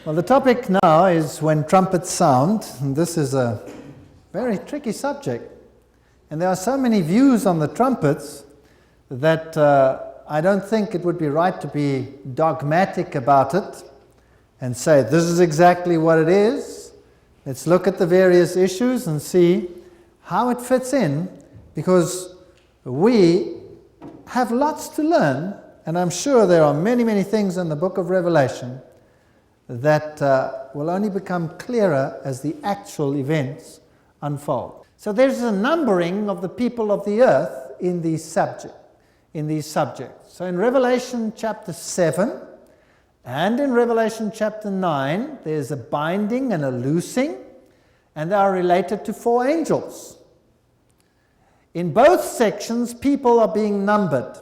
Well, the topic now is when trumpets sound, and this is a very tricky subject. And there are so many views on the trumpets that I don't think it would be right to be dogmatic about it and say, this is exactly what it is. Let's look at the various issues and see how it fits in, because we have lots to learn, and I'm sure there are many, many things in the book of Revelation that will only become clearer as the actual events unfold. So there's a numbering of the people of the earth in these subjects. So in Revelation chapter 7 and in Revelation chapter 9, there's a binding and a loosing, and they are related to 4 angels. In both sections, people are being numbered.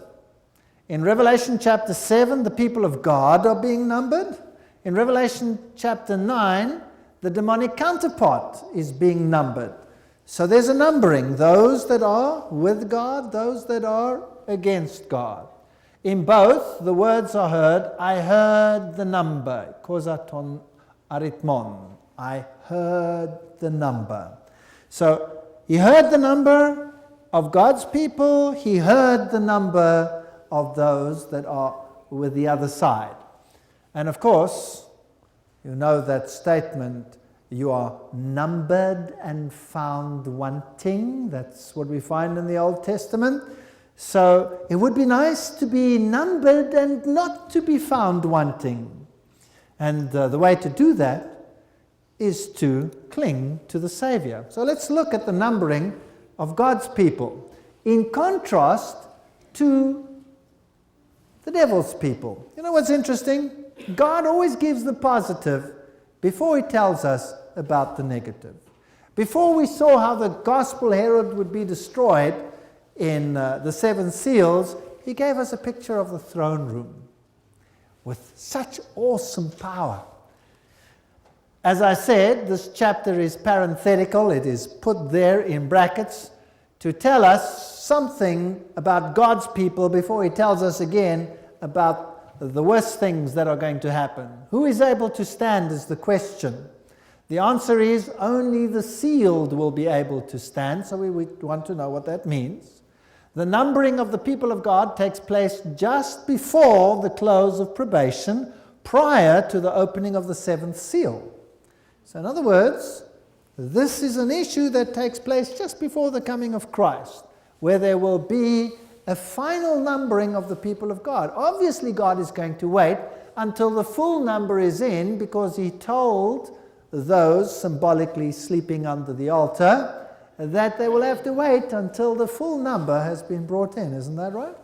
In Revelation chapter 7, the people of God are being numbered. In Revelation chapter 9, the demonic counterpart is being numbered. So there's a numbering, those that are with God, those that are against God. In both, the words are heard, I heard the number, kosaton arithmon, I heard the number. So he heard the number of God's people, he heard the number of those that are with the other side. And of course, you know that statement, you are numbered and found wanting. That's what we find in the Old Testament. So it would be nice to be numbered and not to be found wanting. And the way to do that is to cling to the Savior. So let's look at the numbering of God's people in contrast to the devil's people. You know what's interesting? God always gives the positive before he tells us about the negative. Before we saw how the gospel herald would be destroyed in the 7 seals, he gave us a picture of the throne room with such awesome power. As I said, this chapter is parenthetical. It is put there in brackets to tell us something about God's people before he tells us again about the worst things that are going to happen. Who is able to stand is the question. The answer is only the sealed will be able to stand, so we want to know what that means. The numbering of the people of God takes place just before the close of probation, prior to the opening of the 7th seal. So in other words, this is an issue that takes place just before the coming of Christ, where there will be a final numbering of the people of God. Obviously, God is going to wait until the full number is in, because he told those symbolically sleeping under the altar that they will have to wait until the full number has been brought in. Isn't that right?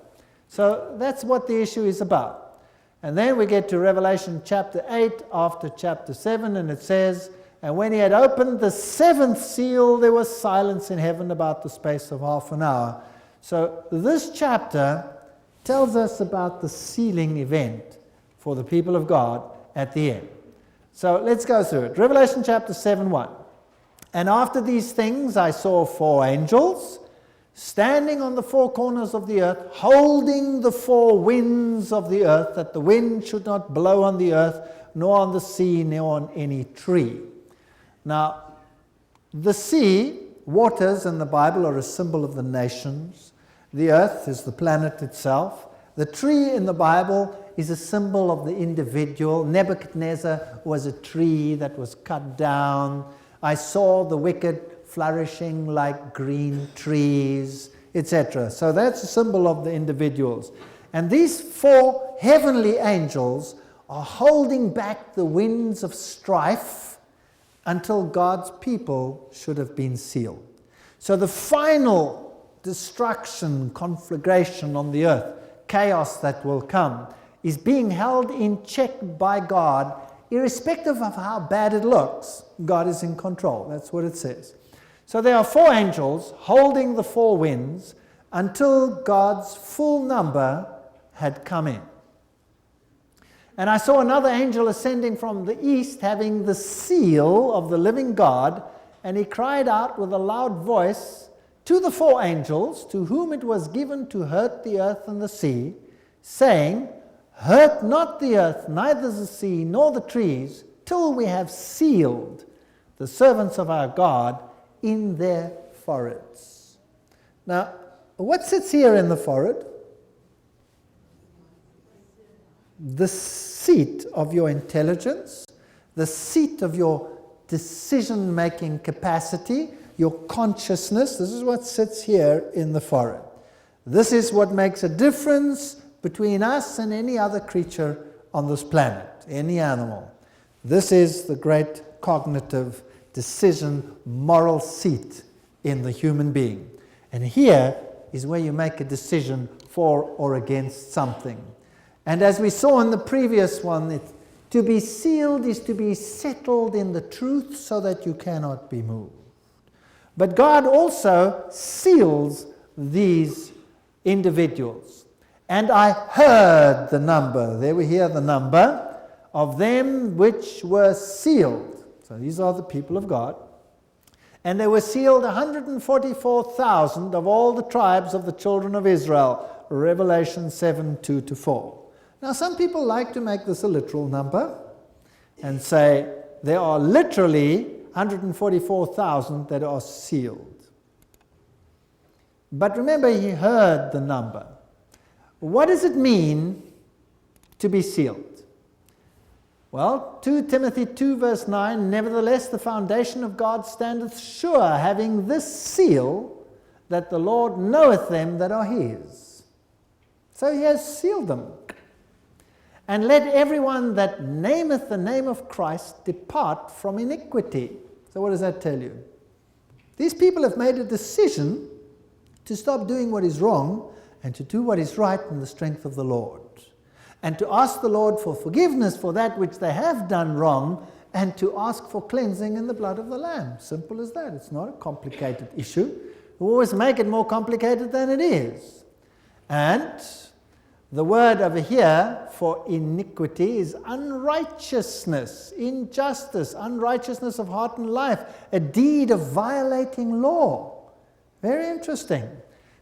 So that's what the issue is about. And then we get to Revelation chapter 8 after chapter 7, and it says, and when he had opened the 7th seal, there was silence in heaven about the space of half an hour. So this chapter tells us about the sealing event for the people of God at the end. So let's go through it. Revelation chapter 7:1. And after these things I saw 4 angels standing on the 4 corners of the earth, holding the 4 winds of the earth, that the wind should not blow on the earth, nor on the sea, nor on any tree. Now, the sea, waters in the Bible, are a symbol of the nations. The earth is the planet itself. The tree in the Bible is a symbol of the individual. Nebuchadnezzar was a tree that was cut down. I saw the wicked flourishing like green trees, etc. So that's a symbol of the individuals. And these 4 heavenly angels are holding back the winds of strife until God's people should have been sealed. So the final destruction, conflagration on the earth, chaos that will come, is being held in check by God, irrespective of how bad it looks. God is in control. That's what it says. So there are 4 angels holding the 4 winds until God's full number had come in. And I saw another angel ascending from the east, having the seal of the living God, and he cried out with a loud voice to the 4 angels, to whom it was given to hurt the earth and the sea, saying, hurt not the earth, neither the sea, nor the trees, until we have sealed the servants of our God in their foreheads. Now, what sits here in the forehead? The seat of your intelligence, the seat of your decision-making capacity, your consciousness. This is what sits here in the forehead. This is what makes a difference between us and any other creature on this planet, any animal. This is the great cognitive decision, moral seat in the human being. And here is where you make a decision for or against something. And as we saw in the previous one, to be sealed is to be settled in the truth so that you cannot be moved. But God also seals these individuals. And I heard the number, there we hear the number, of them which were sealed. So these are the people of God. And they were sealed 144,000 of all the tribes of the children of Israel. Revelation 7, 2-4. Now some people like to make this a literal number and say there are literally 144,000 that are sealed. But remember, he heard the number. What does it mean to be sealed? Well, 2 Timothy 2 verse 9, nevertheless the foundation of God standeth sure, having this seal, that the Lord knoweth them that are his. So he has sealed them. And let everyone that nameth the name of Christ depart from iniquity. So what does that tell you? These people have made a decision to stop doing what is wrong and to do what is right in the strength of the Lord. And to ask the Lord for forgiveness for that which they have done wrong, and to ask for cleansing in the blood of the Lamb. Simple as that. It's not a complicated issue. We always make it more complicated than it is. And the word over here for iniquity is unrighteousness, injustice, unrighteousness of heart and life, a deed of violating law. Very interesting.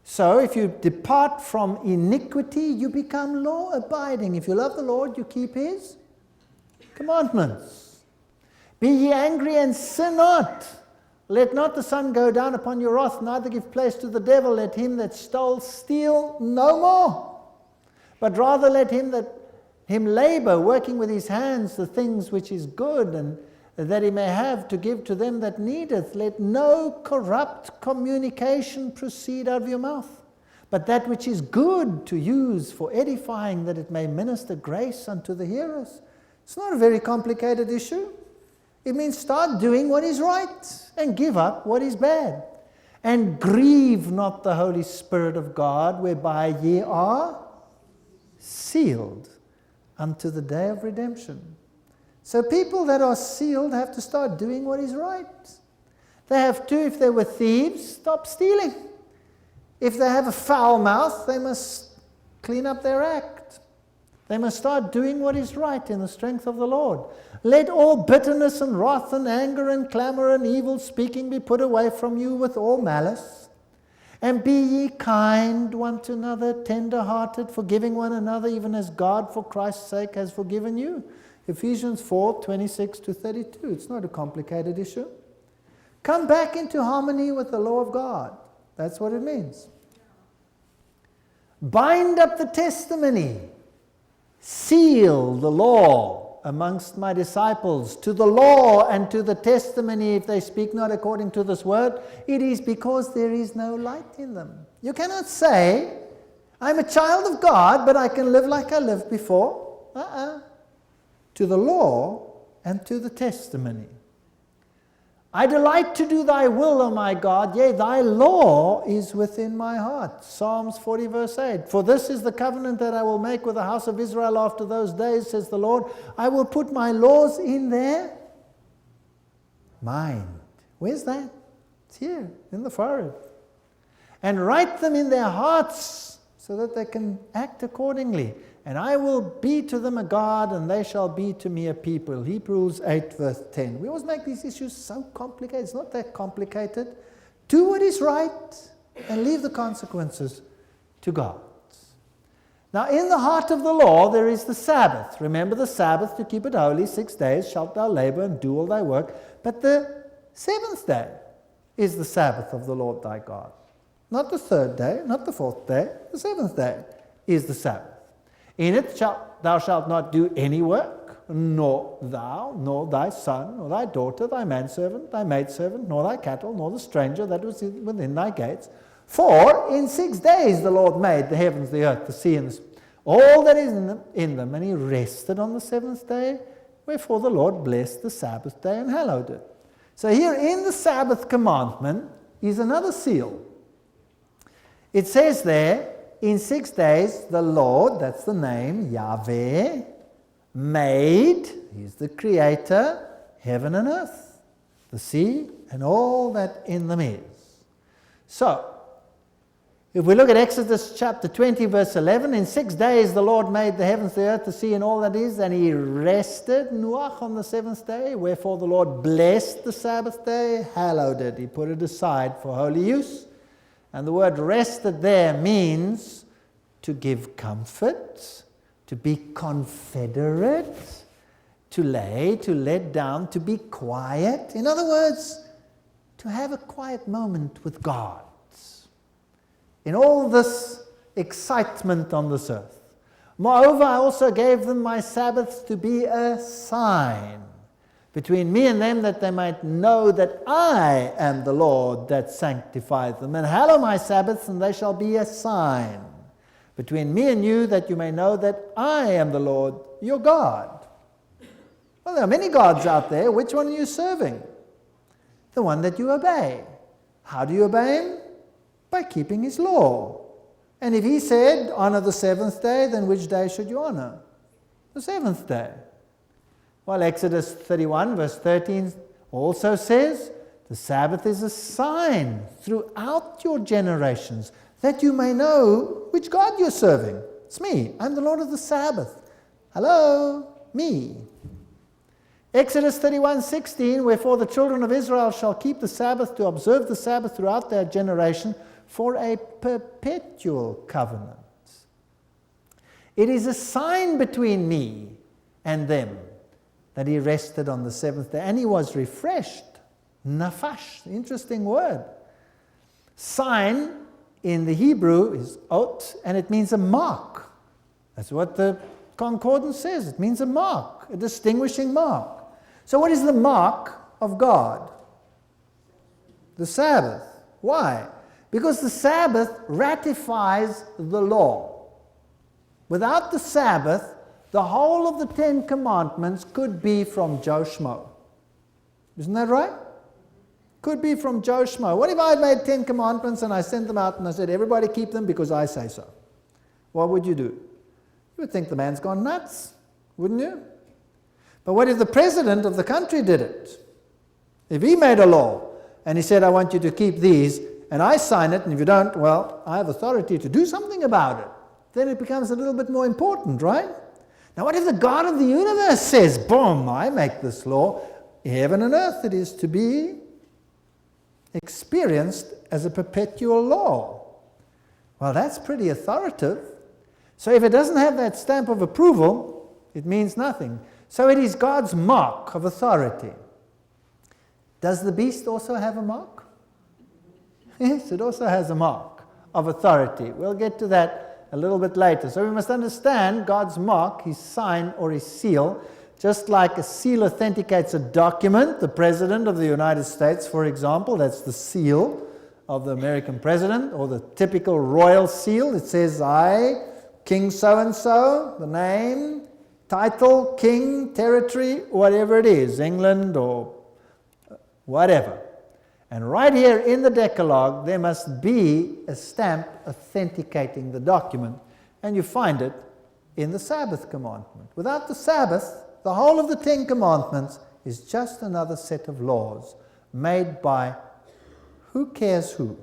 So if you depart from iniquity, you become law-abiding. If you love the Lord, you keep his commandments. Be ye angry and sin not. Let not the sun go down upon your wrath, neither give place to the devil. Let him that stole steal no more. But rather let him labor, working with his hands the things which is good, and that he may have to give to them that needeth. Let no corrupt communication proceed out of your mouth, but that which is good to use for edifying, that it may minister grace unto the hearers. It's not a very complicated issue. It means start doing what is right and give up what is bad. And grieve not the Holy Spirit of God, whereby ye are sealed unto the day of redemption. So people that are sealed have to start doing what is right. They have to, if they were thieves, stop stealing. If they have a foul mouth, they must clean up their act. They must start doing what is right in the strength of the Lord. Let all bitterness and wrath and anger and clamor and evil speaking be put away from you with all malice. And be ye kind one to another, tender-hearted, forgiving one another, even as God for Christ's sake has forgiven you. Ephesians 4, 26-32. It's not a complicated issue. Come back into harmony with the law of God. That's what it means. Bind up the testimony. Seal the law amongst my disciples. To the law and to the testimony, if they speak not according to this word, it is because there is no light in them. You cannot say, I'm a child of God, but I can live like I lived before. To the law and to the testimony. I delight to do thy will, O my God, yea, thy law is within my heart. Psalms 40 verse 8. For this is the covenant that I will make with the house of Israel after those days, says the Lord. I will put my laws in their mind. Where's that? It's here, in the forehead. And write them in their hearts, so that they can act accordingly. And I will be to them a God, and they shall be to me a people. Hebrews 8 verse 10. We always make these issues so complicated. It's not that complicated. Do what is right and leave the consequences to God. Now, in the heart of the law, there is the Sabbath. Remember the Sabbath to keep it holy. 6 days shalt thou labor and do all thy work. But the seventh day is the Sabbath of the Lord thy God. Not the third day, not the fourth day. The seventh day is the Sabbath. In it thou shalt not do any work, nor thou, nor thy son, nor thy daughter, thy manservant, thy maidservant, nor thy cattle, nor the stranger that was within thy gates. For in 6 days the Lord made the heavens, the earth, the sea, and all that is in them, and he rested on the seventh day. Wherefore the Lord blessed the Sabbath day and hallowed it. So here in the Sabbath commandment is another seal. It says there, in 6 days the Lord, that's the name, Yahweh, made, he's the creator, heaven and earth, the sea, and all that in them is. So, if we look at Exodus chapter 20, verse 11, in 6 days the Lord made the heavens, the earth, the sea, and all that is, and he rested, Nuach, on the seventh day. Wherefore the Lord blessed the Sabbath day, hallowed it. He put it aside for holy use. And the word rested there means to give comfort, to be confederate, to lay, to let down, to be quiet. In other words, to have a quiet moment with God. In all this excitement on this earth. Moreover, I also gave them my Sabbaths to be a sign between me and them, that they might know that I am the Lord that sanctifieth them. And hallow my Sabbaths, and they shall be a sign between me and you, that you may know that I am the Lord your God. Well, there are many gods out there. Which one are you serving? The one that you obey. How do you obey him? By keeping his law. And if he said, honor the seventh day, then which day should you honor? The seventh day. Well, Exodus 31 verse 13 also says, the Sabbath is a sign throughout your generations, that you may know which God you're serving. It's me. I'm the Lord of the Sabbath. Hello, me. Exodus 31:16, wherefore the children of Israel shall keep the Sabbath, to observe the Sabbath throughout their generation, for a perpetual covenant. It is a sign between me and them that he rested on the seventh day, and he was refreshed. Nafash, interesting word. Sign in the Hebrew is ot, and it means a mark. That's what the concordance says. It means a mark, a distinguishing mark. So what is the mark of God? The Sabbath. Why? Because the Sabbath ratifies the law. Without the Sabbath, the whole of the 10 Commandments could be from Joe Schmo. Isn't that right? Could be from Joe Schmo. What if I had made 10 Commandments and I sent them out and I said, everybody keep them because I say so? What would you do? You would think the man's gone nuts, wouldn't you? But what if the president of the country did it? If he made a law and he said, I want you to keep these, and I sign it, and if you don't, well, I have authority to do something about it. Then it becomes a little bit more important, right? Now, what if the God of the universe says, boom, I make this law, heaven and earth, it is to be experienced as a perpetual law? Well, that's pretty authoritative. So if it doesn't have that stamp of approval, it means nothing. So it is God's mark of authority. Does the beast also have a mark? Yes, it also has a mark of authority. We'll get to that a little bit later. So we must understand God's mark, his sign or his seal, just like a seal authenticates a document. The President of the United States, for example, that's the seal of the American president, or the typical royal seal. It says, I, King so-and-so, the name, title, king, territory, whatever it is, England or whatever. And right here in the Decalogue, there must be a stamp authenticating the document, and you find it in the Sabbath commandment. Without the Sabbath, the whole of the 10 Commandments is just another set of laws made by who cares who.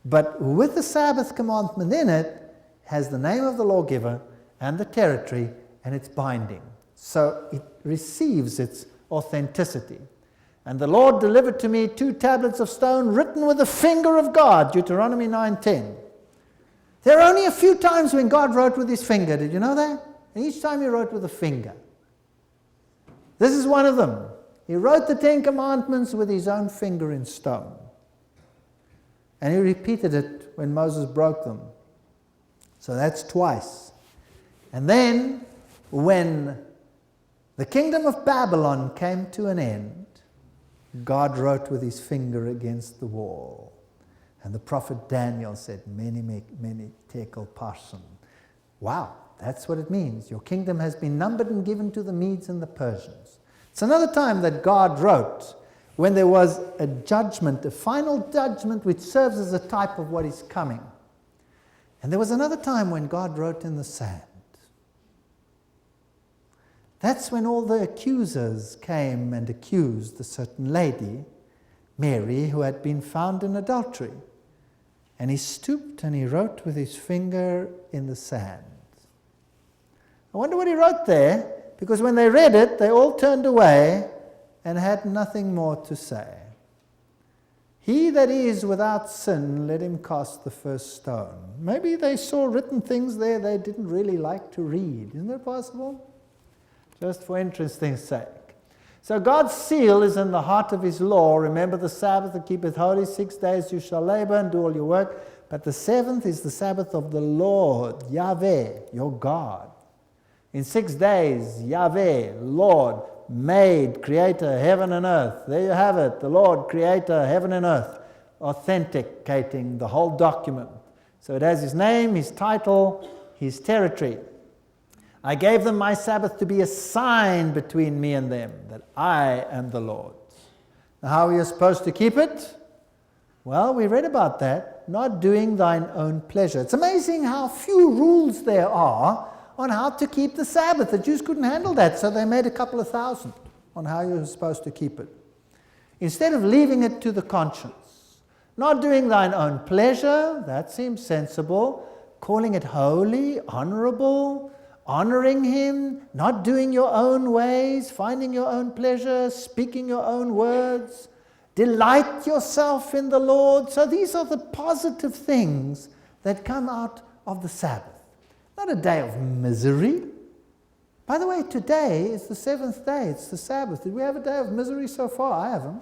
But with the Sabbath commandment in it, has the name of the lawgiver and the territory, and it's binding. So it receives its authenticity. And the Lord delivered to me 2 tablets of stone written with the finger of God, Deuteronomy 9:10. There are only a few times when God wrote with his finger. Did you know that? And each time he wrote with a finger. This is one of them. He wrote the Ten Commandments with his own finger in stone. And he repeated it when Moses broke them. So that's twice. And then, when the kingdom of Babylon came to an end, God wrote with his finger against the wall. And the prophet Daniel said, many tekel parson. Wow, that's what it means. Your kingdom has been numbered and given to the Medes and the Persians. It's another time that God wrote when there was a judgment, a final judgment which serves as a type of what is coming. And there was another time when God wrote in the sand. That's when all the accusers came and accused a certain lady, Mary, who had been found in adultery. And he stooped and he wrote with his finger in the sand. I wonder what he wrote there, because when they read it, they all turned away and had nothing more to say. He that is without sin, let him cast the first stone. Maybe they saw written things there they didn't really like to read. Isn't that possible? Just for interesting's sake. So God's seal is in the heart of his law. Remember the Sabbath and keep it holy. 6 days you shall labor and do all your work. But the seventh is the Sabbath of the Lord, Yahweh, your God. In 6 days, Yahweh, Lord, made, creator, heaven and earth. There you have it, the Lord, creator, heaven and earth, authenticating the whole document. So it has his name, his title, his territory. I gave them my Sabbath to be a sign between me and them, that I am the Lord. Now, how are you supposed to keep it? Well, we read about that, not doing thine own pleasure. It's amazing how few rules there are on how to keep the Sabbath. The Jews couldn't handle that, so they made a couple of thousand on how you're supposed to keep it. Instead of leaving it to the conscience, not doing thine own pleasure, that seems sensible, calling it holy, honorable, honoring him, not doing your own ways, finding your own pleasure, speaking your own words, delight yourself in the Lord. So these are the positive things that come out of the Sabbath. Not a day of misery. By the way, today is the seventh day. It's the Sabbath. Did we have a day of misery so far? I haven't.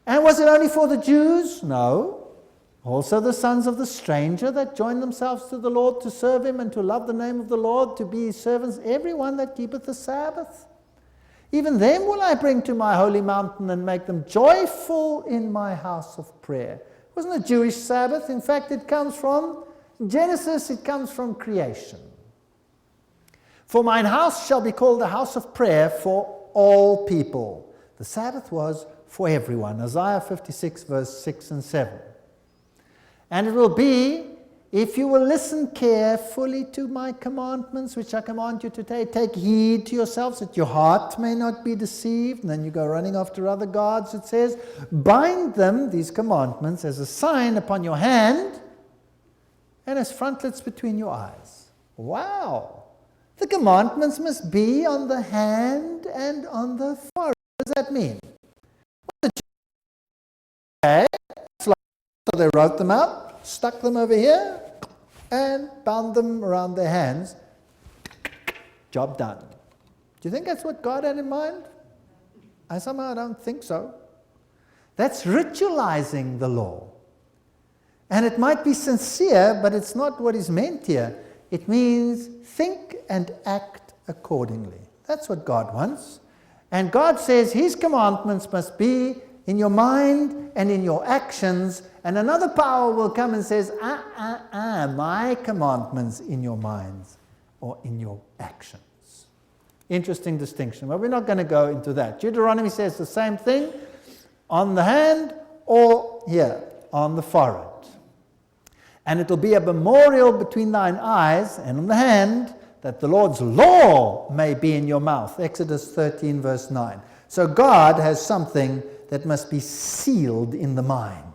And was it only for the Jews? No. Also the sons of the stranger that join themselves to the Lord to serve him and to love the name of the Lord, to be his servants, everyone that keepeth the Sabbath. Even them will I bring to my holy mountain and make them joyful in my house of prayer. It wasn't a Jewish Sabbath. In fact, it comes from Genesis, it comes from creation. For mine house shall be called a house of prayer for all people. The Sabbath was for everyone. Isaiah 56, verse 6 and 7. And it will be, if you will listen carefully to my commandments, which I command you today, take heed to yourselves that your heart may not be deceived. And then you go running after other gods, it says. Bind them, these commandments, as a sign upon your hand, and as frontlets between your eyes. Wow! The commandments must be on the hand and on the forehead. What does that mean? Okay, so they wrote them out, stuck them over here, and bound them around their hands. Job done. Do you think that's what God had in mind? I somehow don't think so. That's ritualizing the law. And it might be sincere, but it's not what is meant here. It means think and act accordingly. That's what God wants. And God says his commandments must be in your mind and in your actions. And another power will come and says, my commandments in your minds or in your actions. Interesting distinction. But we're not going to go into that. Deuteronomy says the same thing on the hand or here on the forehead. And it will be a memorial between thine eyes and on the hand, that the Lord's law may be in your mouth. Exodus 13, verse 9. So God has something that must be sealed in the mind.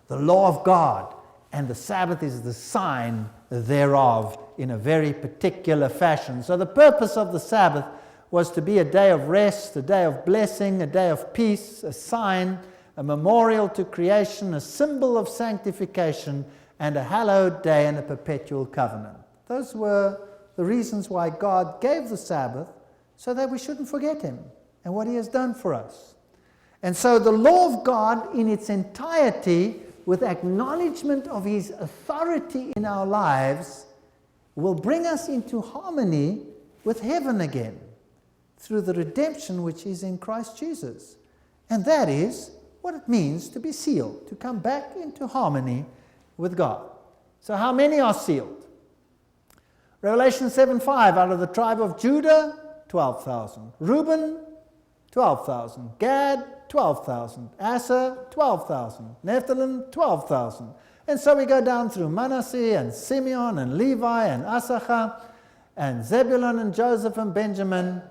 The law of God. And the Sabbath is the sign thereof in a very particular fashion. So the purpose of the Sabbath was to be a day of rest, a day of blessing, a day of peace, a sign, a memorial to creation, a symbol of sanctification, and a hallowed day and a perpetual covenant. Those were the reasons why God gave the Sabbath, so that we shouldn't forget him and what he has done for us. And so the law of God in its entirety, with acknowledgement of his authority in our lives, will bring us into harmony with heaven again through the redemption which is in Christ Jesus. And that is what it means to be sealed, to come back into harmony with God. So how many are sealed? Revelation 7:5, out of the tribe of Judah, 12,000. Reuben, 12,000. Gad, 12,000. Asher, 12,000. Nephilim, 12,000. And so we go down through Manasseh and Simeon and Levi and Issachar and Zebulun and Joseph and Benjamin,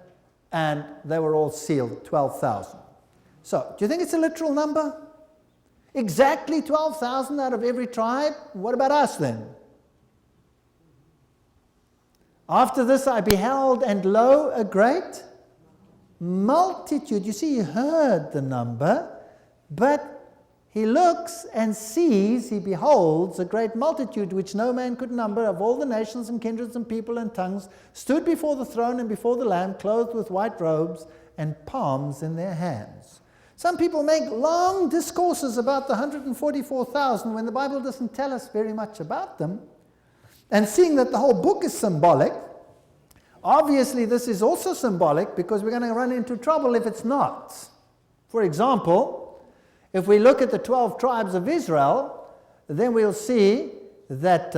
and they were all sealed, 12,000. So, do you think it's a literal number? Exactly 12,000 out of every tribe? What about us then? After this I beheld, and lo, a great multitude. You see, he heard the number, but he looks and sees, he beholds a great multitude which no man could number, of all the nations and kindreds and people and tongues, stood before the throne and before the Lamb, clothed with white robes and palms in their hands. Some people make long discourses about the 144,000 when the Bible doesn't tell us very much about them. And seeing that the whole book is symbolic, obviously this is also symbolic, because we're going to run into trouble if it's not. For example, if we look at the 12 tribes of Israel, then we'll see that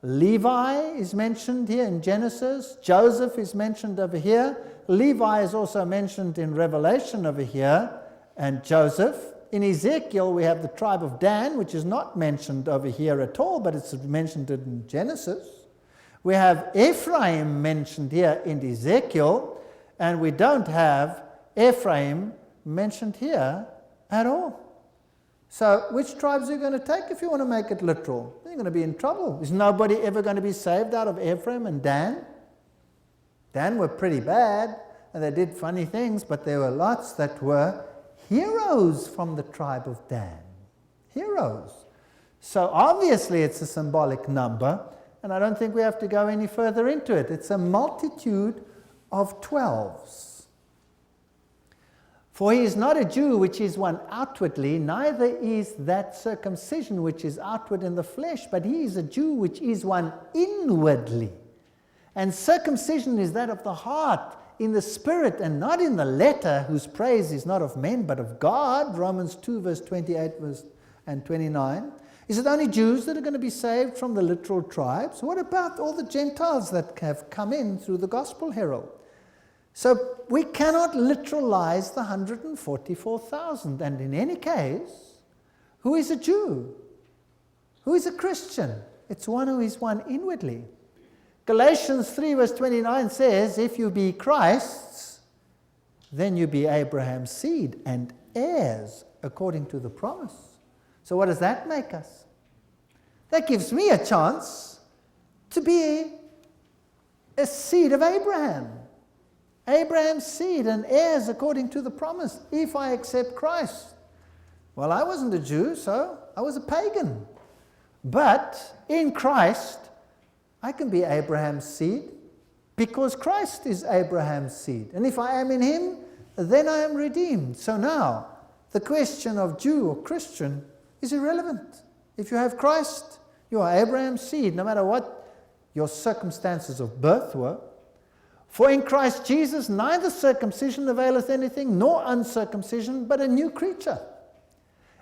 Levi is mentioned here in Genesis, Joseph is mentioned over here, Levi is also mentioned in Revelation over here, and Joseph. In Ezekiel, we have the tribe of Dan, which is not mentioned over here at all, but it's mentioned in Genesis. We have Ephraim mentioned here in Ezekiel, and we don't have Ephraim mentioned here at all. So, which tribes are you going to take if you want to make it literal? You're going to be in trouble. Is nobody ever going to be saved out of Ephraim and Dan? Dan were pretty bad, and they did funny things, but there were lots that were heroes from the tribe of Dan. Heroes. So obviously it's a symbolic number, and I don't think we have to go any further into it. It's a multitude of 12s. For he is not a Jew which is one outwardly, neither is that circumcision which is outward in the flesh, but he is a Jew which is one inwardly. And circumcision is that of the heart, in the spirit, and not in the letter, whose praise is not of men but of God. Romans 2 verse 28 and 29. Is it only Jews that are going to be saved from the literal tribes? What about all the Gentiles that have come in through the gospel herald? So we cannot literalize the 144,000. And in any case, who is a Jew? Who is a Christian? It's one who is one inwardly. Galatians 3 verse 29 says, if you be Christ's, then you be Abraham's seed and heirs according to the promise. So what does that make us? That gives me a chance to be a seed of Abraham. Abraham's seed and heirs according to the promise, if I accept Christ. Well, I wasn't a Jew, so I was a pagan. But in Christ, I can be Abraham's seed because Christ is Abraham's seed. And if I am in him, then I am redeemed. So now, the question of Jew or Christian is irrelevant. If you have Christ, you are Abraham's seed, no matter what your circumstances of birth were. For in Christ Jesus, neither circumcision availeth anything, nor uncircumcision, but a new creature.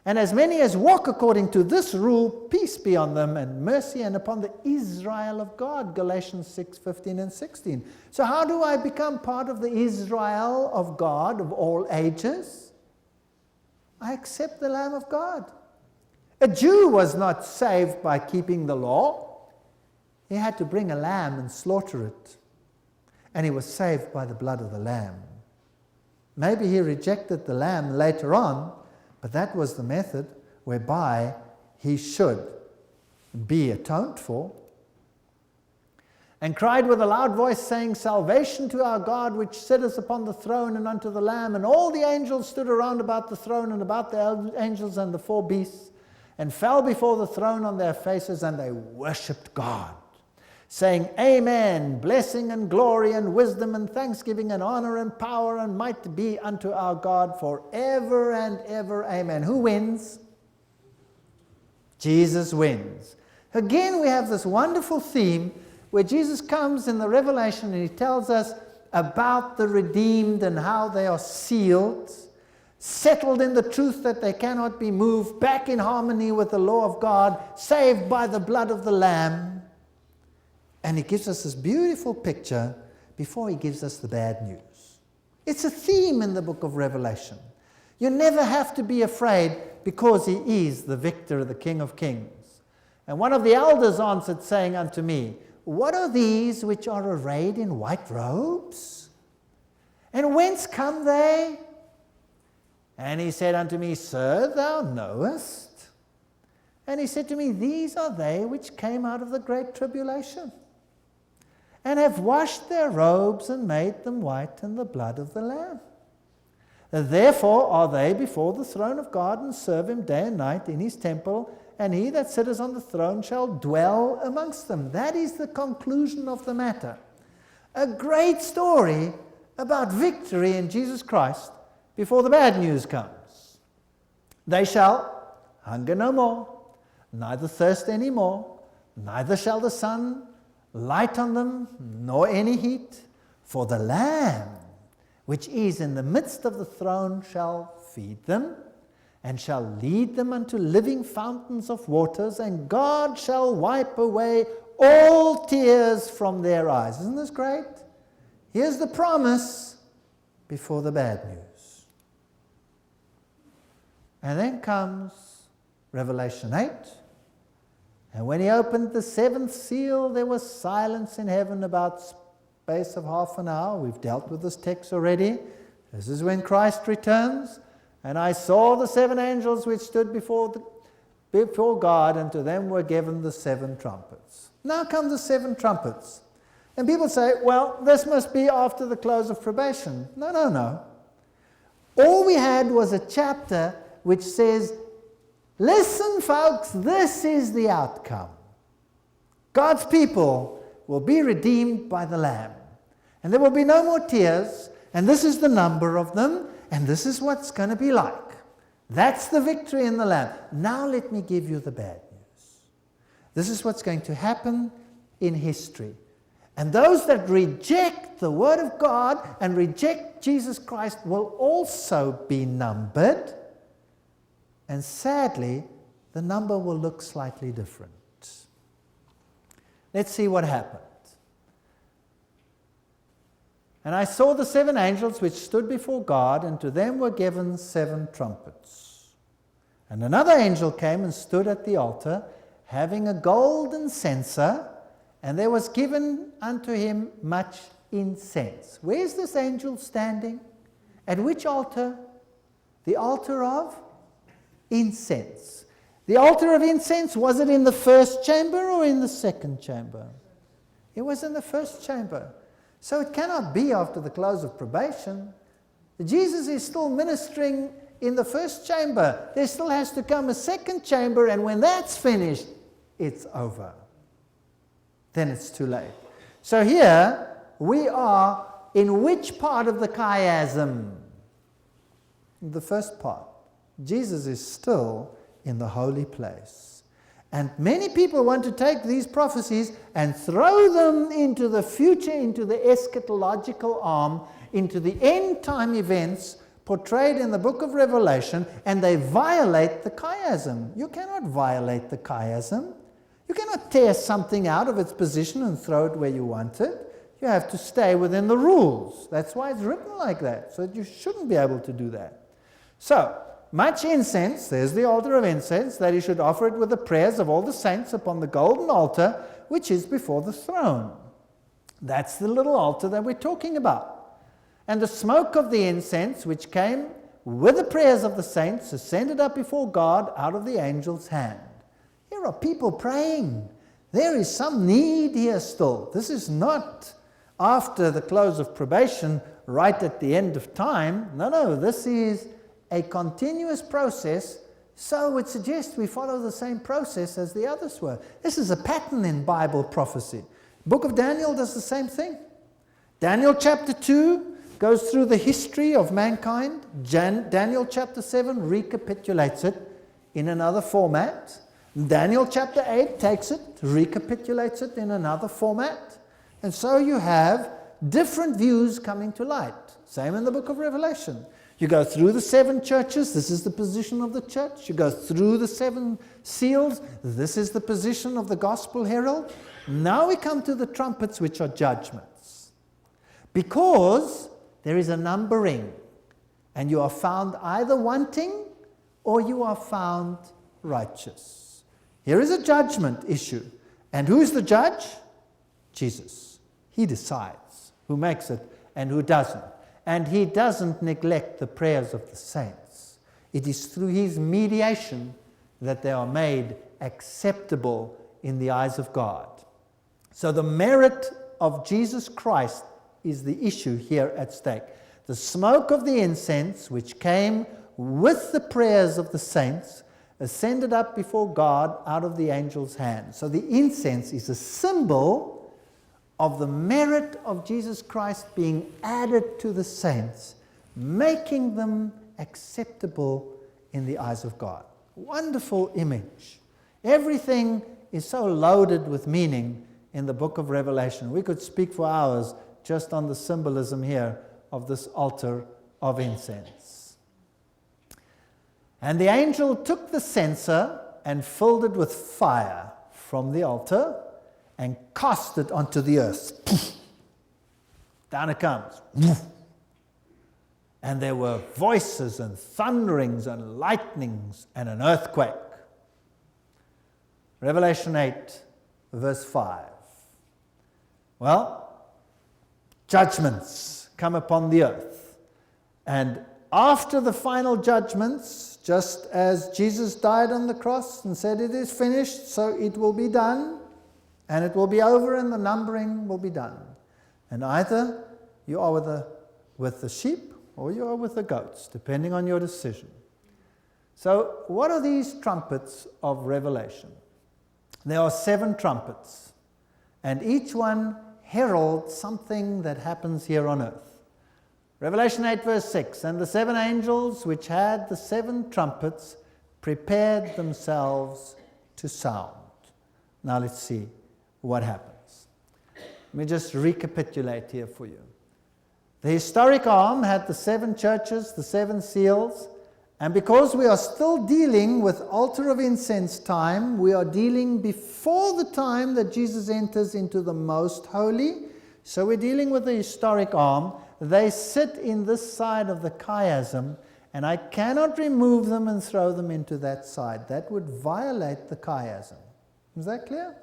And as many as walk according to this rule, peace be on them and mercy and upon the Israel of God. Galatians 6, 15 and 16. So how do I become part of the Israel of God of all ages? I accept the Lamb of God. A Jew was not saved by keeping the law. He had to bring a lamb and slaughter it. And he was saved by the blood of the lamb. Maybe he rejected the lamb later on, but that was the method whereby he should be atoned for. And cried with a loud voice, saying, salvation to our God, which sitteth upon the throne and unto the Lamb. And all the angels stood around about the throne and about the angels and the four beasts. and fell before the throne on their faces, and they worshipped God, saying, Amen, blessing and glory and wisdom and thanksgiving and honor and power and might be unto our God forever and ever. Amen. Who wins? Jesus wins. Again, we have this wonderful theme where Jesus comes in the Revelation and he tells us about the redeemed and how they are sealed, settled in the truth that they cannot be moved, back in harmony with the law of God, saved by the blood of the Lamb. And he gives us this beautiful picture before he gives us the bad news. It's a theme in the book of Revelation. You never have to be afraid because he is the victor, the King of Kings. And one of the elders answered, saying unto me, What are these which are arrayed in white robes? And whence come they? And he said unto me, Sir, thou knowest. And he said to me, These are they which came out of the great tribulation, and have washed their robes and made them white in the blood of the Lamb. Therefore are they before the throne of God, and serve him day and night in his temple, and he that sitteth on the throne shall dwell amongst them. That is the conclusion of the matter. A great story about victory in Jesus Christ before the bad news comes. They shall hunger no more, neither thirst any more, neither shall the sun light on them, nor any heat. For the Lamb, which is in the midst of the throne, shall feed them, and shall lead them unto living fountains of waters, and God shall wipe away all tears from their eyes. Isn't this great? Here's the promise before the bad news. And then comes Revelation 8. And when he opened the seventh seal, there was silence in heaven about space of half an hour. We've dealt with this text already. This is when Christ returns. And I saw the seven angels which stood before God, and to them were given the seven trumpets. Now come the seven trumpets. And people say, well, this must be after the close of probation. No. All we had was a chapter which says, listen, folks, this is the outcome. God's people will be redeemed by the Lamb. And there will be no more tears, and this is the number of them, and this is what's going to be like. That's the victory in the Lamb. Now let me give you the bad news. This is what's going to happen in history. And those that reject the Word of God and reject Jesus Christ will also be numbered. And sadly, the number will look slightly different. Let's see what happened. And I saw the seven angels which stood before God, and to them were given seven trumpets. And another angel came and stood at the altar, having a golden censer, and there was given unto him much incense. Where's this angel standing? At which altar? The altar of incense. The altar of incense, was it in the first chamber or in the second chamber? It was in the first chamber. So it cannot be after the close of probation. Jesus is still ministering in the first chamber. There still has to come a second chamber, and when that's finished, it's over. Then it's too late. So here we are in which part of the chiasm? The first part. Jesus is still in the holy place. And many people want to take these prophecies and throw them into the future, into the eschatological arm, into the end time events portrayed in the book of Revelation, and they violate the chiasm. You cannot violate the chiasm. You cannot tear something out of its position and throw it where you want it. You have to stay within the rules. That's why it's written like that, so that you shouldn't be able to do that. So, much incense, there's the altar of incense, that he should offer it with the prayers of all the saints upon the golden altar, which is before the throne. That's the little altar that we're talking about. And the smoke of the incense, which came with the prayers of the saints, ascended up before God out of the angel's hand. Here are people praying. There is some need here still. This is not after the close of probation, right at the end of time. No, this is a continuous process So it suggests we follow the same process as the others were. This is a pattern in Bible prophecy. Book of Daniel does the same thing. Daniel chapter 2 goes through the history of mankind. Daniel chapter 7 recapitulates it in another format. Daniel chapter 8 takes it, recapitulates it in another format. And so you have different views coming to light. Same in the book of Revelation. You go through the 7 churches, this is the position of the church. You go through the 7 seals, this is the position of the gospel herald. Now we come to the trumpets, which are judgments. Because there is a numbering, and you are found either wanting or you are found righteous. Here is a judgment issue. And who is the judge? Jesus. He decides who makes it and who doesn't. And he doesn't neglect the prayers of the saints. It is through his mediation that they are made acceptable in the eyes of God. So the merit of Jesus Christ is the issue here at stake. The smoke of the incense, which came with the prayers of the saints, ascended up before God out of the angel's hand. So the incense is a symbol of the merit of Jesus Christ being added to the saints, making them acceptable in the eyes of God. Wonderful image. Everything is so loaded with meaning in the book of Revelation. We could speak for hours just on the symbolism here of this altar of incense. And the angel took the censer and filled it with fire from the altar and cast it onto the earth. Down it comes. And there were voices and thunderings and lightnings and an earthquake. Revelation 8, verse 5. Well, judgments come upon the earth. And after the final judgments, just as Jesus died on the cross and said, "It is finished, so it will be done," and it will be over and the numbering will be done. And either you are with the sheep or you are with the goats, depending on your decision. So what are these trumpets of Revelation? There are 7 trumpets, and each one heralds something that happens here on earth. Revelation 8 verse 6, and the 7 angels which had the 7 trumpets prepared themselves to sound. Now let's see what happens. Let me just recapitulate here for you. The historic arm had the 7 churches, the 7 seals, and because we are still dealing with altar of incense time, we are dealing before the time that Jesus enters into the most holy. So we're dealing with the historic arm. They sit in this side of the chiasm, and I cannot remove them and throw them into that side. That would violate the chiasm. Is that clear?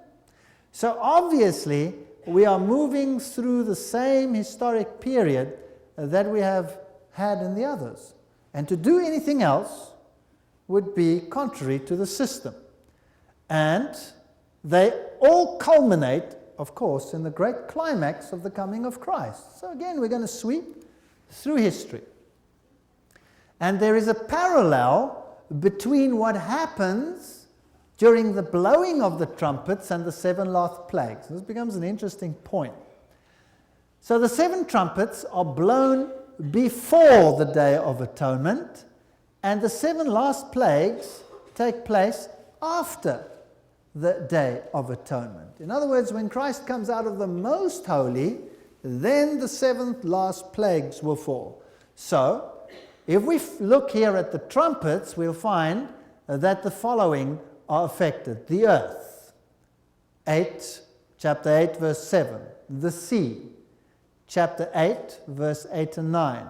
So obviously, we are moving through the same historic period that we have had in the others. And to do anything else would be contrary to the system. And they all culminate, of course, in the great climax of the coming of Christ. So again, we're going to sweep through history. And there is a parallel between what happens during the blowing of the trumpets and the 7 last plagues. This becomes an interesting point. So the 7 trumpets are blown before the Day of Atonement, and the 7 last plagues take place after the Day of Atonement. In other words, when Christ comes out of the most holy, then the 7th last plagues will fall. So, if we look here at the trumpets, we'll find that the following are affected. The earth, chapter 8, verse 7. The sea, chapter 8, verse 8 and 9.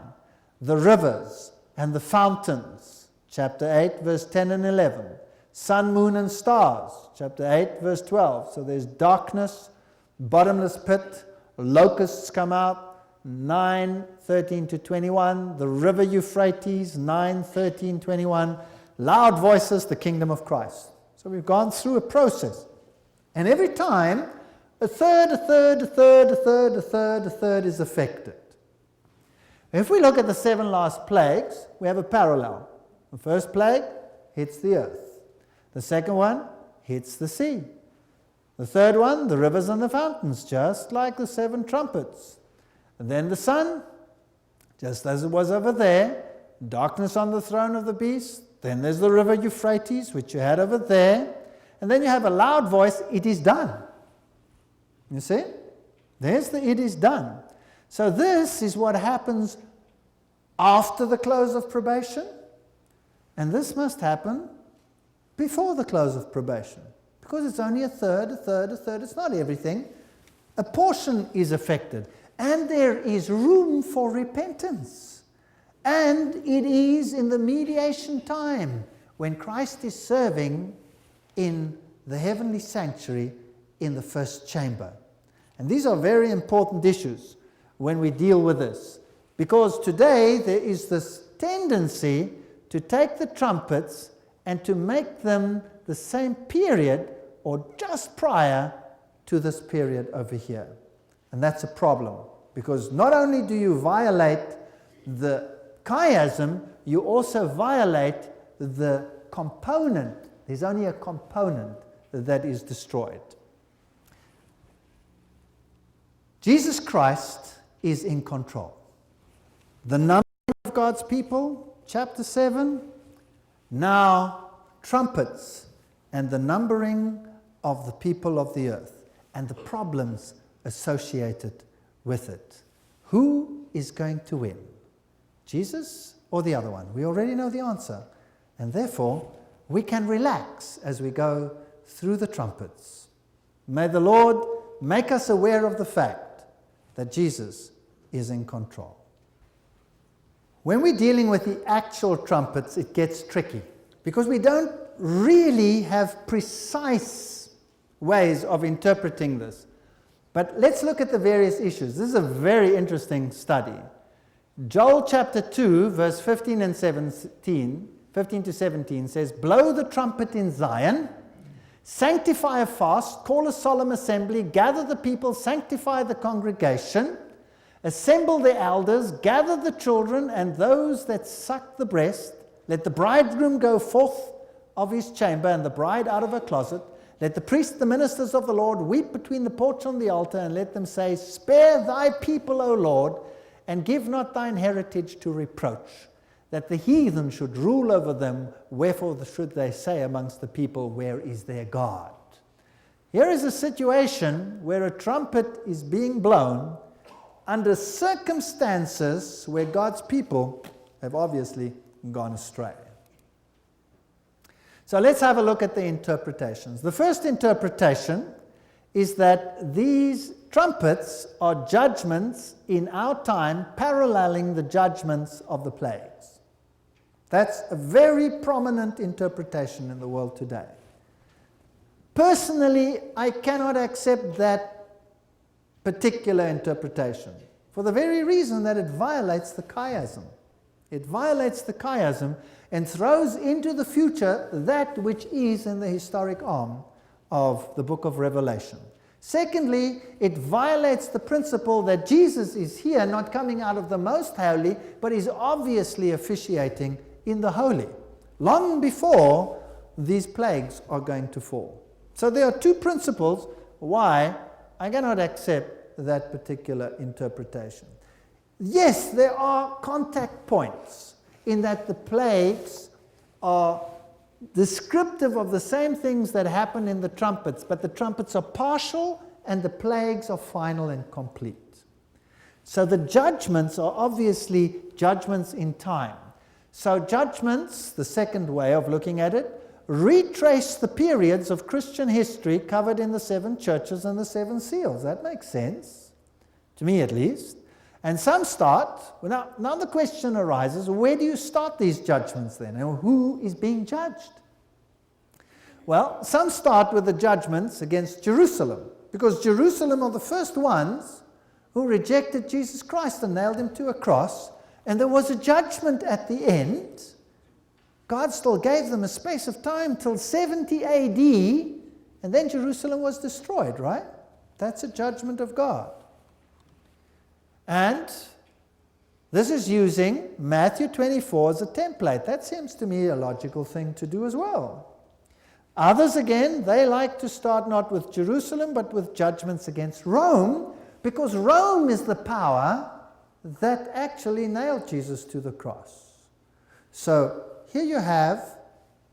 The rivers and the fountains, chapter 8, verse 10 and 11. Sun, moon, and stars, chapter 8, verse 12. So there's darkness, bottomless pit, locusts come out, 9, 13 to 21. The river Euphrates, 9, 13, 21. Loud voices, the kingdom of Christ. So we've gone through a process. And every time, a third is affected. If we look at the 7 last plagues, we have a parallel. The first plague, hits the earth. The second one hits the sea. The third one, the rivers and the fountains, just like the 7 trumpets. And then the sun, just as it was over there, darkness on the throne of the beast. Then there's the river Euphrates, which you had over there. And then you have a loud voice, it is done. You see? There's the it is done. So this is what happens after the close of probation. And this must happen before the close of probation. Because it's only a third. It's not everything. A portion is affected. And there is room for repentance. And it is in the mediation time when Christ is serving in the heavenly sanctuary in the first chamber. And these are very important issues when we deal with this. Because today there is this tendency to take the trumpets and to make them the same period or just prior to this period over here. And that's a problem, because not only do you violate the chiasm, you also violate the component. There's only a component that is destroyed. Jesus Christ is in control. The number of God's people, chapter 7, now trumpets, and the numbering of the people of the earth, and the problems associated with it. Who is going to win? Jesus or the other one? We already know the answer. And therefore, we can relax as we go through the trumpets. May the Lord make us aware of the fact that Jesus is in control. When we're dealing with the actual trumpets, it gets tricky, because we don't really have precise ways of interpreting this. But let's look at the various issues. This is a very interesting study. Joel chapter 2, verse 15 and 17, 15 to 17 says, "Blow the trumpet in Zion, sanctify a fast, call a solemn assembly, gather the people, sanctify the congregation, assemble the elders, gather the children and those that suck the breast. Let the bridegroom go forth of his chamber and the bride out of her closet. Let the priests, the ministers of the Lord, weep between the porch and the altar, and let them say, Spare thy people, O Lord, and give not thine heritage to reproach, that the heathen should rule over them. Wherefore should they say amongst the people, Where is their God?" Here is a situation where a trumpet is being blown under circumstances where God's people have obviously gone astray. So let's have a look at the interpretations. The first interpretation is that these trumpets are judgments in our time paralleling the judgments of the plagues. That's a very prominent interpretation in the world today. Personally, I cannot accept that particular interpretation for the very reason that it violates the chiasm. It violates the chiasm and throws into the future that which is in the historic arm of the book of Revelation. Secondly, it violates the principle that Jesus is here, not coming out of the most holy, but is obviously officiating in the holy, long before these plagues are going to fall. So there are two principles why I cannot accept that particular interpretation. Yes, there are contact points in that the plagues are descriptive of the same things that happen in the trumpets, but the trumpets are partial and the plagues are final and complete. So the judgments are obviously judgments in time. So judgments, the second way of looking at it, retrace the periods of Christian history covered in the 7 churches and the 7 seals. That makes sense, to me at least. And some start, now the question arises, where do you start these judgments then? And who is being judged? Well, some start with the judgments against Jerusalem, because Jerusalem are the first ones who rejected Jesus Christ and nailed him to a cross, and there was a judgment at the end. God still gave them a space of time till 70 AD, and then Jerusalem was destroyed, right? That's a judgment of God. And this is using Matthew 24 as a template. That seems to me a logical thing to do as well. Others, again, they like to start not with Jerusalem, but with judgments against Rome, because Rome is the power that actually nailed Jesus to the cross. So here you have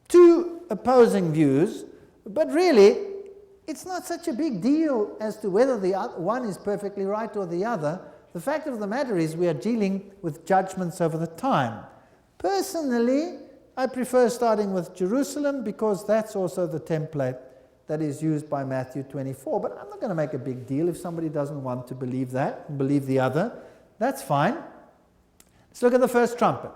two opposing views, but really, it's not such a big deal as to whether the one is perfectly right or the other. The fact of the matter is we are dealing with judgments over the time. Personally, I prefer starting with Jerusalem because that's also the template that is used by Matthew 24. But I'm not going to make a big deal if somebody doesn't want to believe that and believe the other. That's fine. Let's look at the first trumpet.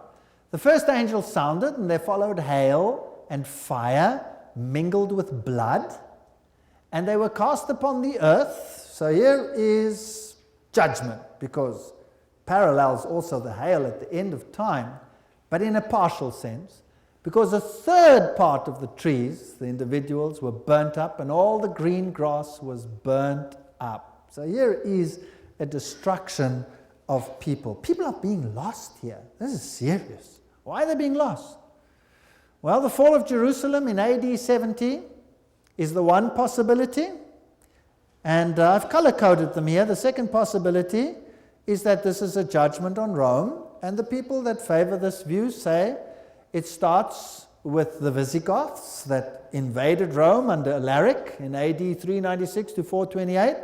The first angel sounded, and there followed hail and fire mingled with blood, and they were cast upon the earth. So here is judgment, because parallels also the hail at the end of time, but in a partial sense, because a third part of the trees, the individuals, were burnt up, and all the green grass was burnt up. So here is a destruction of people. People are being lost here. This is serious. Why are they being lost? Well, the fall of Jerusalem in AD 70 is the one possibility, and I've color-coded them here. The second possibility is that this is a judgment on Rome, and the people that favor this view say it starts with the Visigoths that invaded Rome under Alaric in AD 396 to 428,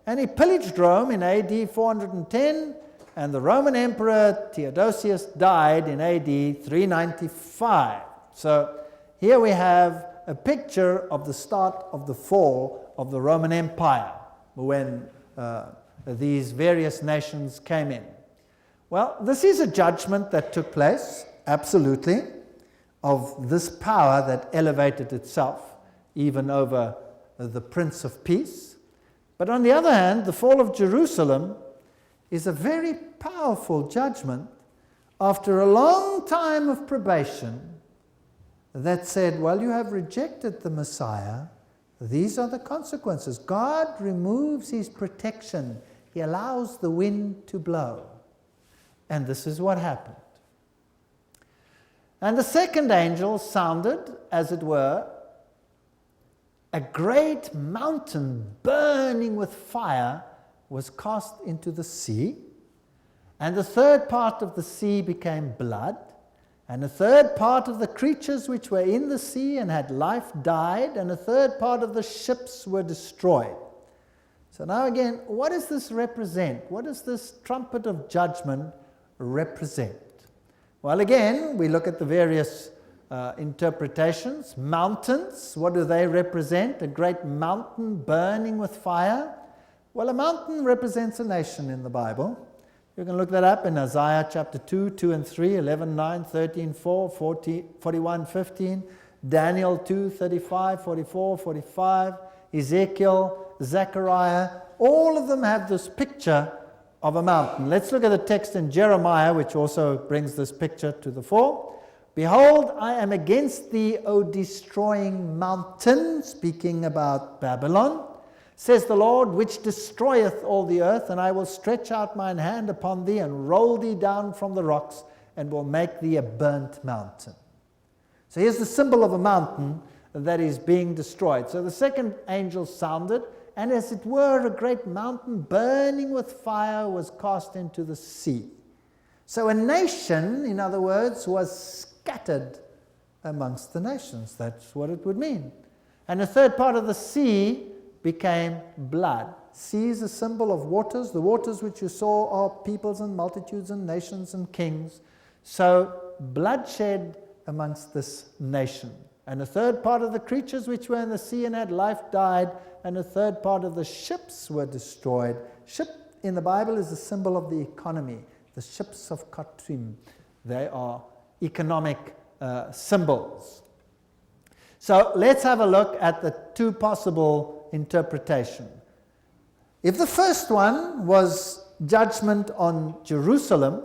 and he pillaged Rome in AD 410, and the Roman Emperor Theodosius died in AD 395. So here we have a picture of the start of the fall of the Roman Empire when these various nations came in. Well, this is a judgment that took place, absolutely, of this power that elevated itself even over the Prince of Peace. But on the other hand, the fall of Jerusalem is a very powerful judgment after a long time of probation that said, well, you have rejected the Messiah. These are the consequences. God removes his protection. He allows the wind to blow. And this is what happened. And the second angel sounded, as it were, a great mountain burning with fire was cast into the sea, and the third part of the sea became blood, and a third part of the creatures which were in the sea and had life died, and a third part of the ships were destroyed. So now again, what does this represent? What does this trumpet of judgment represent? Well, again, we look at the various interpretations. Mountains, what do they represent? A great mountain burning with fire. Well, a mountain represents a nation in the Bible. You can look that up in Isaiah chapter 2, 2 and 3, 11, 9, 13, 4, 41, 15, Daniel 2, 35, 44, 45, Ezekiel, Zechariah. All of them have this picture of a mountain. Let's look at the text in Jeremiah, which also brings this picture to the fore. Behold, I am against thee, O destroying mountain, speaking about Babylon, says the Lord, which destroyeth all the earth, and I will stretch out mine hand upon thee, and roll thee down from the rocks, and will make thee a burnt mountain. So here's the symbol of a mountain that is being destroyed. So the second angel sounded, and as it were, a great mountain burning with fire was cast into the sea. So a nation, in other words, was scattered amongst the nations. That's what it would mean. And a third part of the sea became blood. Sea is a symbol of waters. The waters which you saw are peoples and multitudes and nations and kings. So bloodshed amongst this nation. And a third part of the creatures which were in the sea and had life died, and a third part of the ships were destroyed. Ship in the Bible is a symbol of the economy. The ships of Katrim, they are economic symbols. So let's have a look at the two possible interpretations. If the first one was judgment on Jerusalem,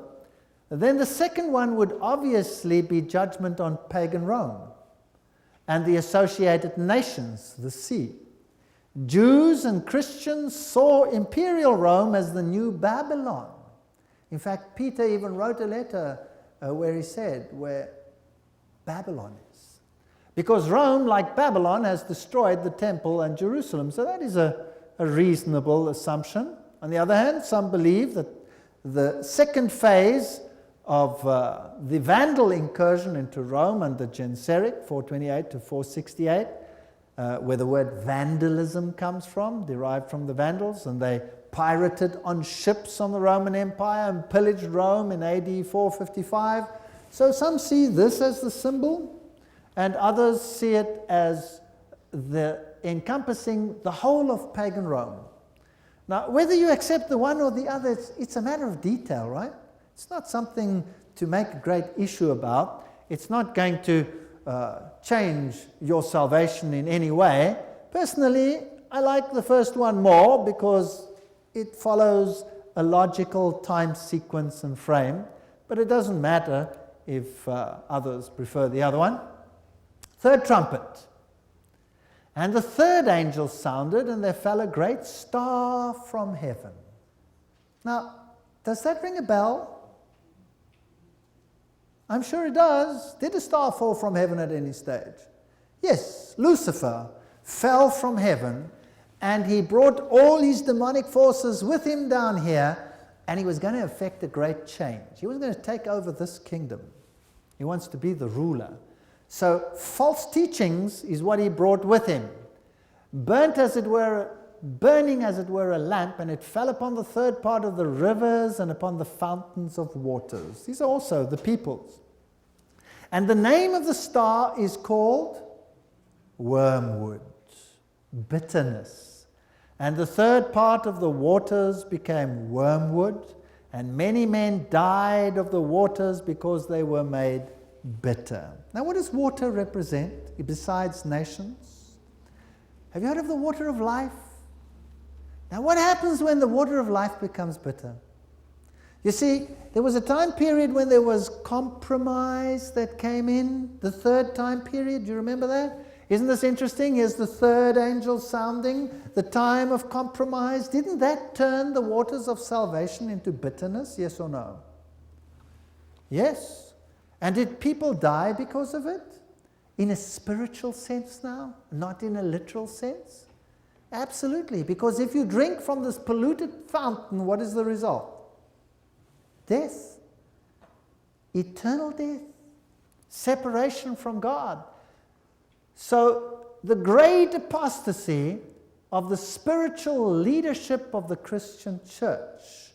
then the second one would obviously be judgment on pagan Rome and the associated nations, the sea. Jews and Christians saw imperial Rome as the new Babylon. In fact, Peter even wrote a letter where he said, where Babylon is. Because Rome, like Babylon, has destroyed the temple and Jerusalem. So that is a reasonable assumption. On the other hand, some believe that the second phase of the Vandal incursion into Rome under Genseric, 428 to 468, where the word vandalism comes from, derived from the Vandals, and they pirated on ships on the Roman Empire and pillaged Rome in AD 455. So some see this as the symbol, and others see it as the encompassing the whole of pagan Rome. Now, whether you accept the one or the other, it's a matter of detail, right? It's not something to make a great issue about. It's not going to change your salvation in any way. Personally, I like the first one more because it follows a logical time sequence and frame, but it doesn't matter if others prefer the other one. Third trumpet. And the third angel sounded, and there fell a great star from heaven. Now, does that ring a bell? I'm sure it does. Did a star fall from heaven at any stage? Yes, Lucifer fell from heaven, and he brought all his demonic forces with him down here, and he was going to effect a great change. He was going to take over this kingdom. He wants to be the ruler. So false teachings is what he brought with him. Burning as it were a lamp, and it fell upon the third part of the rivers and upon the fountains of waters. These are also the peoples. And the name of the star is called wormwood, bitterness. And the third part of the waters became wormwood, and many men died of the waters because they were made bitter. Now, what does water represent besides nations? Have you heard of the water of life? Now, what happens when the water of life becomes bitter? You see, there was a time period when there was compromise that came in, the third time period. Do you remember that? Isn't this interesting? Here's the third angel sounding, the time of compromise. Didn't that turn the waters of salvation into bitterness? Yes or no? Yes. And did people die because of it? In a spiritual sense now, not in a literal sense? Absolutely, because if you drink from this polluted fountain, what is the result? Death. Eternal death. Separation from God. So the great apostasy of the spiritual leadership of the Christian church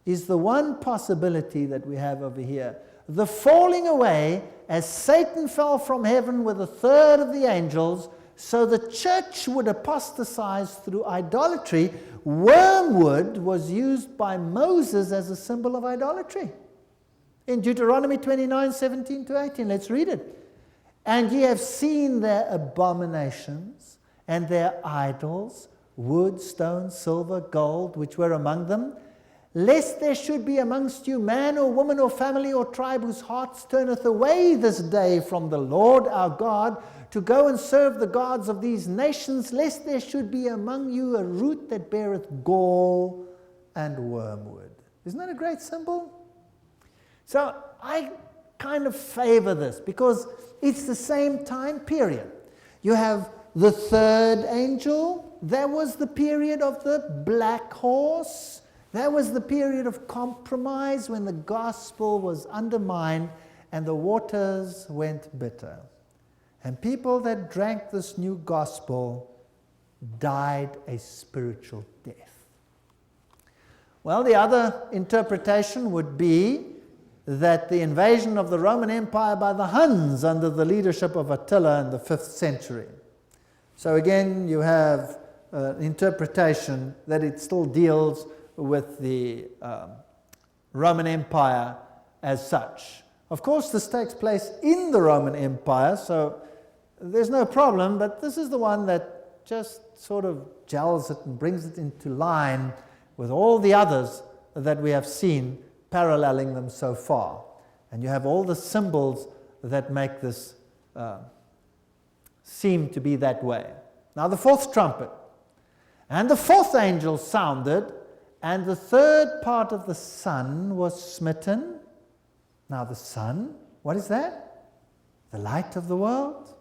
is the one possibility that we have over here. The falling away as Satan fell from heaven with a third of the angels, so the church would apostatize through idolatry. Wormwood was used by Moses as a symbol of idolatry. In Deuteronomy 29, 17 to 18, let's read it. And ye have seen their abominations and their idols, wood, stone, silver, gold, which were among them, lest there should be amongst you man or woman or family or tribe whose hearts turneth away this day from the Lord our God to go and serve the gods of these nations, lest there should be among you a root that beareth gall and wormwood. Isn't that a great symbol? So I kind of favor this because it's the same time period. You have the third angel. That was the period of the black horse. That was the period of compromise when the gospel was undermined and the waters went bitter. And people that drank this new gospel died a spiritual death. Well, the other interpretation would be that the invasion of the Roman Empire by the Huns under the leadership of Attila in the 5th century. So again, you have an interpretation that it still deals with the Roman Empire as such. Of course, this takes place in the Roman Empire, so there's no problem, but this is the one that just sort of gels it and brings it into line with all the others that we have seen paralleling them so far. And you have all the symbols that make this seem to be that way. Now the fourth trumpet. And the fourth angel sounded, And the third part of the sun was smitten. Now the sun, what is that? The light of the world.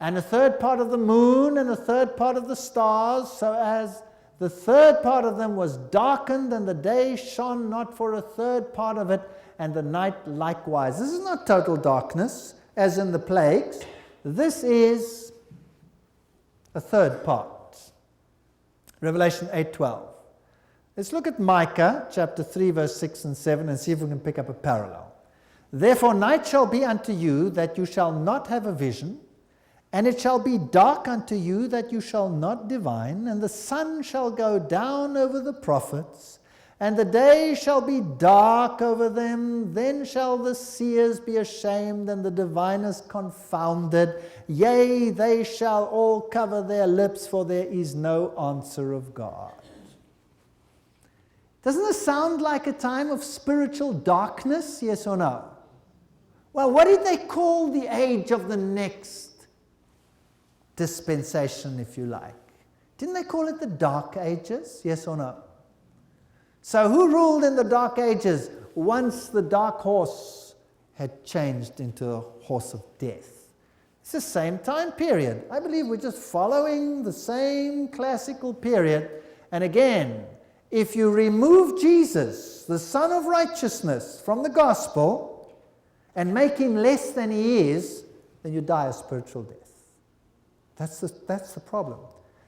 And a third part of the moon and a third part of the stars, so as the third part of them was darkened, and the day shone not for a third part of it, and the night likewise. This is not total darkness, as in the plagues. This is a third part. Revelation 8:12. Let's look at Micah chapter 3, verse 6 and 7, and see if we can pick up a parallel. Therefore night shall be unto you, that you shall not have a vision, and it shall be dark unto you, that you shall not divine, and the sun shall go down over the prophets, and the day shall be dark over them. Then shall the seers be ashamed, and the diviners confounded. Yea, they shall all cover their lips, for there is no answer of God. Doesn't this sound like a time of spiritual darkness, yes or no? Well, what did they call the age of the next dispensation, if you like? Didn't they call it the Dark Ages? Yes or no? So who ruled in the Dark Ages once the dark horse had changed into a horse of death? It's the same time period. I believe we're just following the same classical period. And again, if you remove Jesus, the Son of Righteousness, from the gospel and make him less than he is, then you die a spiritual death. That's the problem.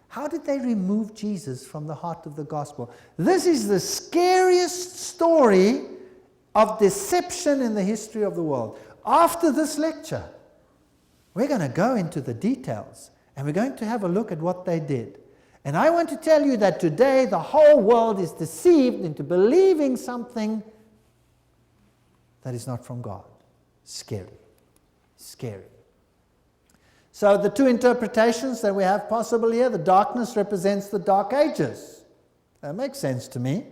How did they remove Jesus from the heart of the gospel? This is the scariest story of deception in the history of the world. After this lecture, we're going to go into the details, and we're going to have a look at what they did. And I want to tell you that today the whole world is deceived into believing something that is not from God. Scary. Scary. So the two interpretations that we have possible here, the darkness represents the Dark Ages. That makes sense to me.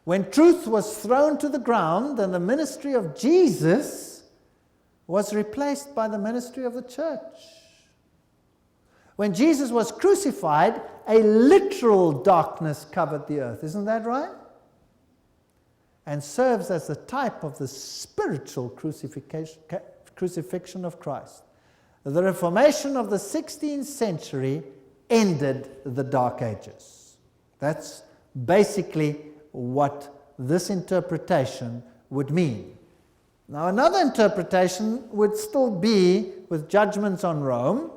When truth was thrown to the ground, and the ministry of Jesus was replaced by the ministry of the church. When Jesus was crucified, a literal darkness covered the earth. Isn't that right? And serves as the type of the spiritual crucifixion of Christ. The Reformation of the 16th century ended the Dark Ages. That's basically what this interpretation would mean. Now, another interpretation would still be with judgments on Rome.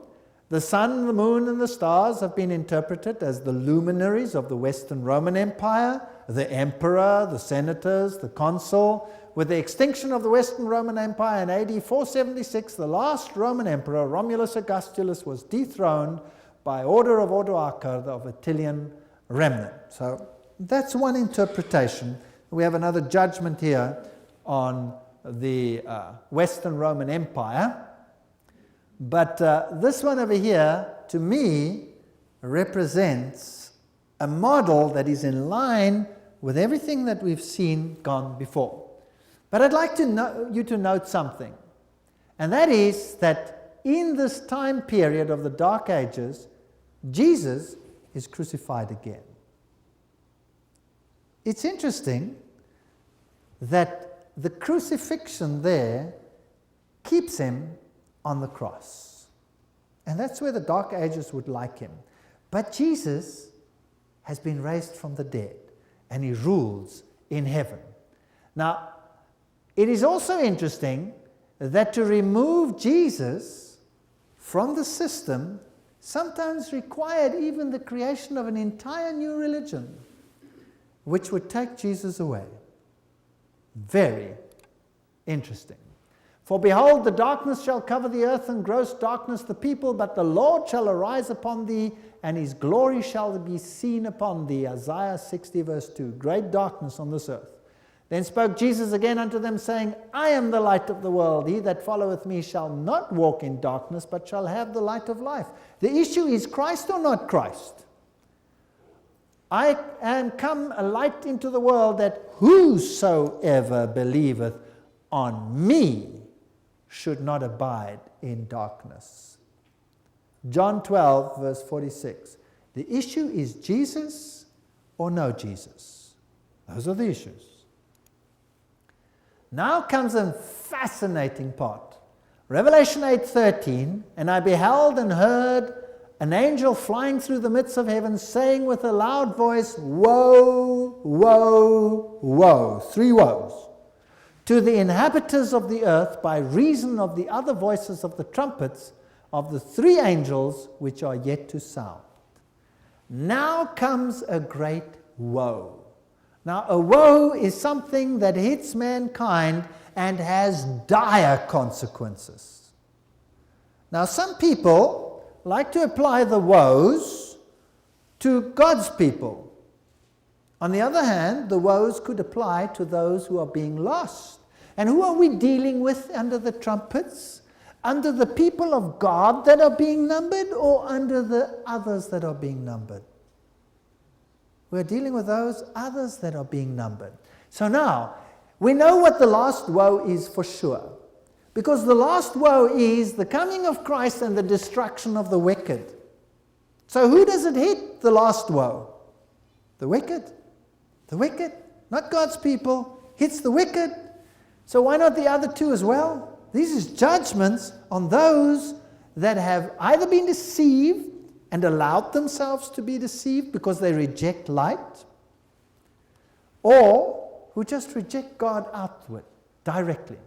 The sun, the moon, and the stars have been interpreted as the luminaries of the Western Roman Empire, the emperor, the senators, the consul. With the extinction of the Western Roman Empire in AD 476, the last Roman emperor, Romulus Augustulus, was dethroned by order of Odoacer of Attilian remnant. So that's one interpretation. We have another judgment here on the Western Roman Empire. But this one over here, to me, represents a model that is in line with everything that we've seen gone before. But I'd like you to note something, and that is that in this time period of the Dark Ages, Jesus is crucified again. It's interesting that the crucifixion there keeps him on the cross. And that's where the Dark Ages would like him. But Jesus has been raised from the dead, and he rules in heaven. Now, it is also interesting that to remove Jesus from the system sometimes required even the creation of an entire new religion, which would take Jesus away. Very interesting. For behold, the darkness shall cover the earth, and gross darkness the people, but the Lord shall arise upon thee, and his glory shall be seen upon thee. Isaiah 60 verse 2. Great darkness on this earth. Then spoke Jesus again unto them, saying, I am the light of the world. He that followeth me shall not walk in darkness, but shall have the light of life. The issue is Christ or not Christ. I am come a light into the world, that whosoever believeth on me should not abide in darkness. John 12, verse 46. The issue is Jesus or no Jesus? Those are the issues. Now comes a fascinating part. Revelation 8:13, and I beheld and heard an angel flying through the midst of heaven, saying with a loud voice, Woe, woe, woe, 3 woes, to the inhabitants of the earth by reason of the other voices of the trumpets of the 3 angels which are yet to sound. Now comes a great woe. Now, a woe is something that hits mankind and has dire consequences. Now, some people like to apply the woes to God's people. On the other hand, the woes could apply to those who are being lost. And who are we dealing with under the trumpets? Under the people of God that are being numbered, or under the others that are being numbered? We're dealing with those others that are being numbered. So now, we know what the last woe is for sure. Because the last woe is the coming of Christ and the destruction of the wicked. So who does it hit, the last woe? The wicked. The wicked. Not God's people. Hits the wicked. So why not the other 2 as well? These is judgments on those that have either been deceived and allowed themselves to be deceived because they reject light, or who just reject God outward, directly.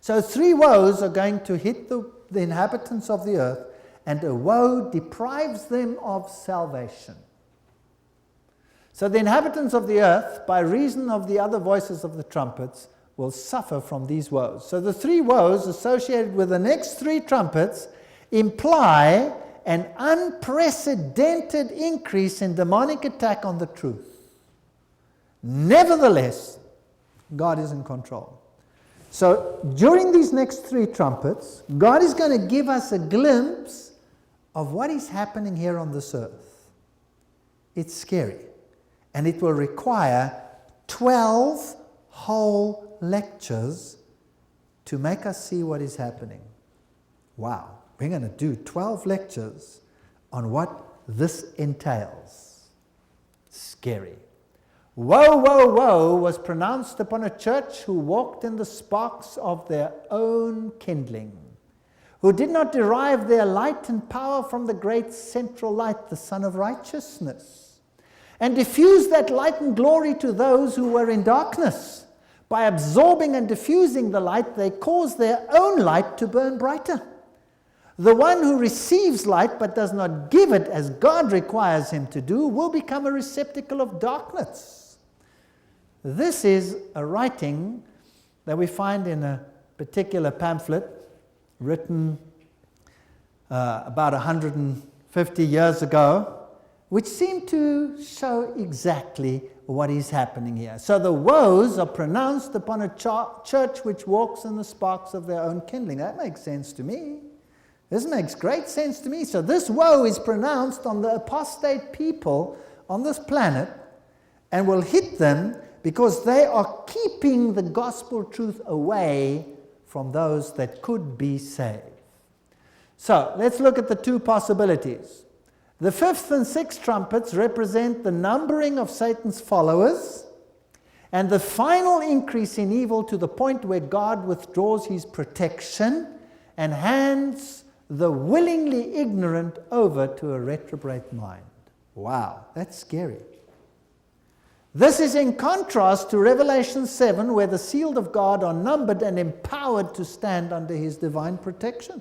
So 3 woes are going to hit the inhabitants of the earth, and a woe deprives them of salvation. So the inhabitants of the earth, by reason of the other voices of the trumpets, will suffer from these woes. So the 3 woes associated with the next 3 trumpets imply an unprecedented increase in demonic attack on the truth. Nevertheless, God is in control. So during these next 3 trumpets, God is going to give us a glimpse of what is happening here on this earth. It's scary. And it will require 12 whole lectures to make us see what is happening. Wow. We're going to do 12 lectures on what this entails. Scary. Woe, woe, woe was pronounced upon a church who walked in the sparks of their own kindling, who did not derive their light and power from the great central light, the Sun of Righteousness, and diffused that light and glory to those who were in darkness. By absorbing and diffusing the light, they caused their own light to burn brighter. The one who receives light but does not give it as God requires him to do will become a receptacle of darkness. This is a writing that we find in a particular pamphlet written about 150 years ago, which seem to show exactly what is happening here. So the woes are pronounced upon a church which walks in the sparks of their own kindling. That makes sense to me. This makes great sense to me. So this woe is pronounced on the apostate people on this planet and will hit them because they are keeping the gospel truth away from those that could be saved. So let's look at the 2 possibilities. The 5th and 6th trumpets represent the numbering of Satan's followers and the final increase in evil to the point where God withdraws his protection and hands the willingly ignorant over to a reprobate mind. Wow, that's scary. This is in contrast to Revelation 7, where the sealed of God are numbered and empowered to stand under his divine protection.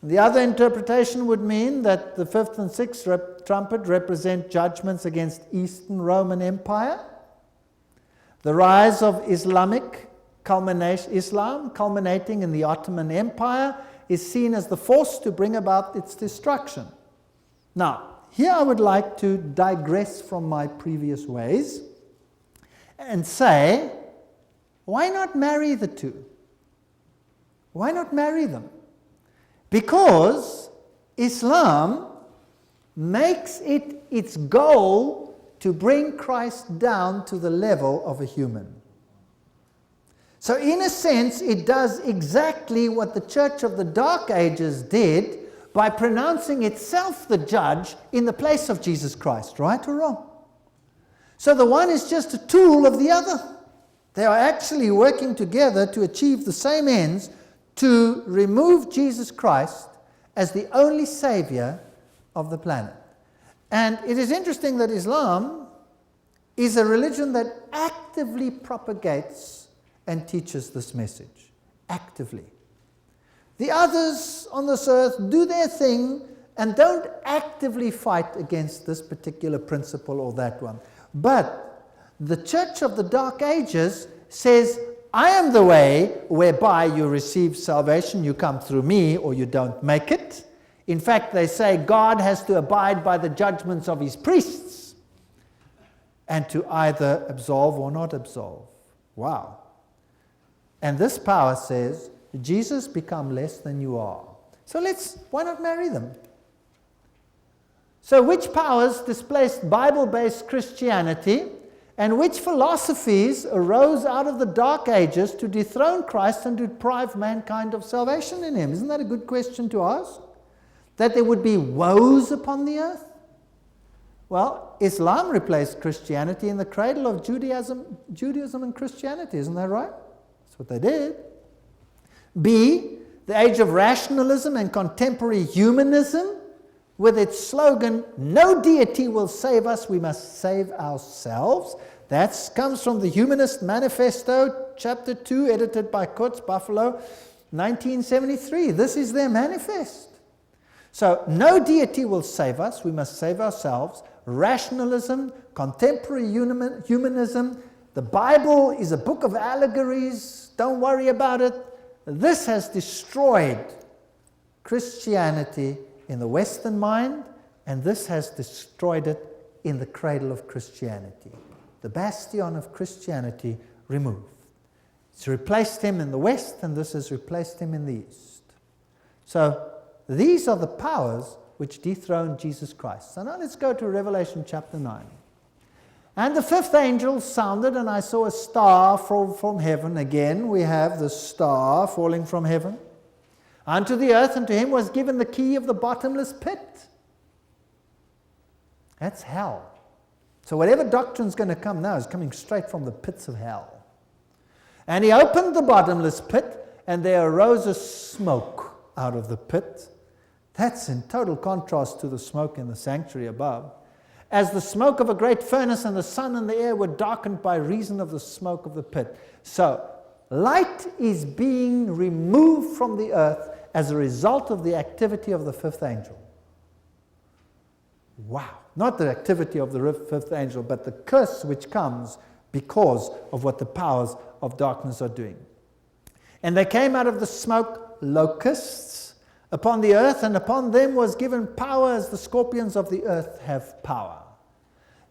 The other interpretation would mean that the 5th and 6th trumpet represent judgments against Eastern Roman Empire, the rise of Islam culminating in the Ottoman Empire, is seen as the force to bring about its destruction. Now, here I would like to digress from my previous ways and say, why not marry the 2? Why not marry them? Because Islam makes it its goal to bring Christ down to the level of a human. So in a sense, it does exactly what the Church of the Dark Ages did by pronouncing itself the judge in the place of Jesus Christ, right or wrong? So the one is just a tool of the other. They are actually working together to achieve the same ends, to remove Jesus Christ as the only savior of the planet. And it is interesting that Islam is a religion that actively propagates and teaches this message. Actively. The others on this earth do their thing and don't actively fight against this particular principle or that one. But the Church of the Dark Ages says, I am the way whereby you receive salvation. You come through me or you don't make it. In fact, they say God has to abide by the judgments of his priests and to either absolve or not absolve. Wow. And this power says, Jesus, become less than you are. So why not marry them? So which powers displaced Bible-based Christianity, and which philosophies arose out of the Dark Ages to dethrone Christ and deprive mankind of salvation in him? Isn't that a good question to ask? That there would be woes upon the earth? Well, Islam replaced Christianity in the cradle of Judaism and Christianity. Isn't that right? That's what they did. B, the age of rationalism and contemporary humanism, with its slogan, no deity will save us, we must save ourselves. That comes from the Humanist Manifesto, chapter 2, edited by Coates Buffalo, 1973. This is their manifest. So, no deity will save us, we must save ourselves. Rationalism, contemporary humanism, the Bible is a book of allegories, don't worry about it. This has destroyed Christianity in the Western mind, and this has destroyed it in the cradle of Christianity. The bastion of Christianity removed. It's replaced him in the West, and this has replaced him in the East. So these are the powers which dethroned Jesus Christ. So now let's go to Revelation chapter 9. And the fifth angel sounded, and I saw a star fall from heaven. Again, we have the star falling from heaven. Unto the earth, and to him was given the key of the bottomless pit. That's hell. So whatever doctrine's going to come now is coming straight from the pits of hell. And he opened the bottomless pit, and there arose a smoke out of the pit. That's in total contrast to the smoke in the sanctuary above. As the smoke of a great furnace, and the sun and the air were darkened by reason of the smoke of the pit. So, light is being removed from the earth as a result of the activity of the fifth angel. Wow. Not the activity of the fifth angel, but the curse which comes because of what the powers of darkness are doing. And there came out of the smoke locusts upon the earth, and upon them was given power as the scorpions of the earth have power.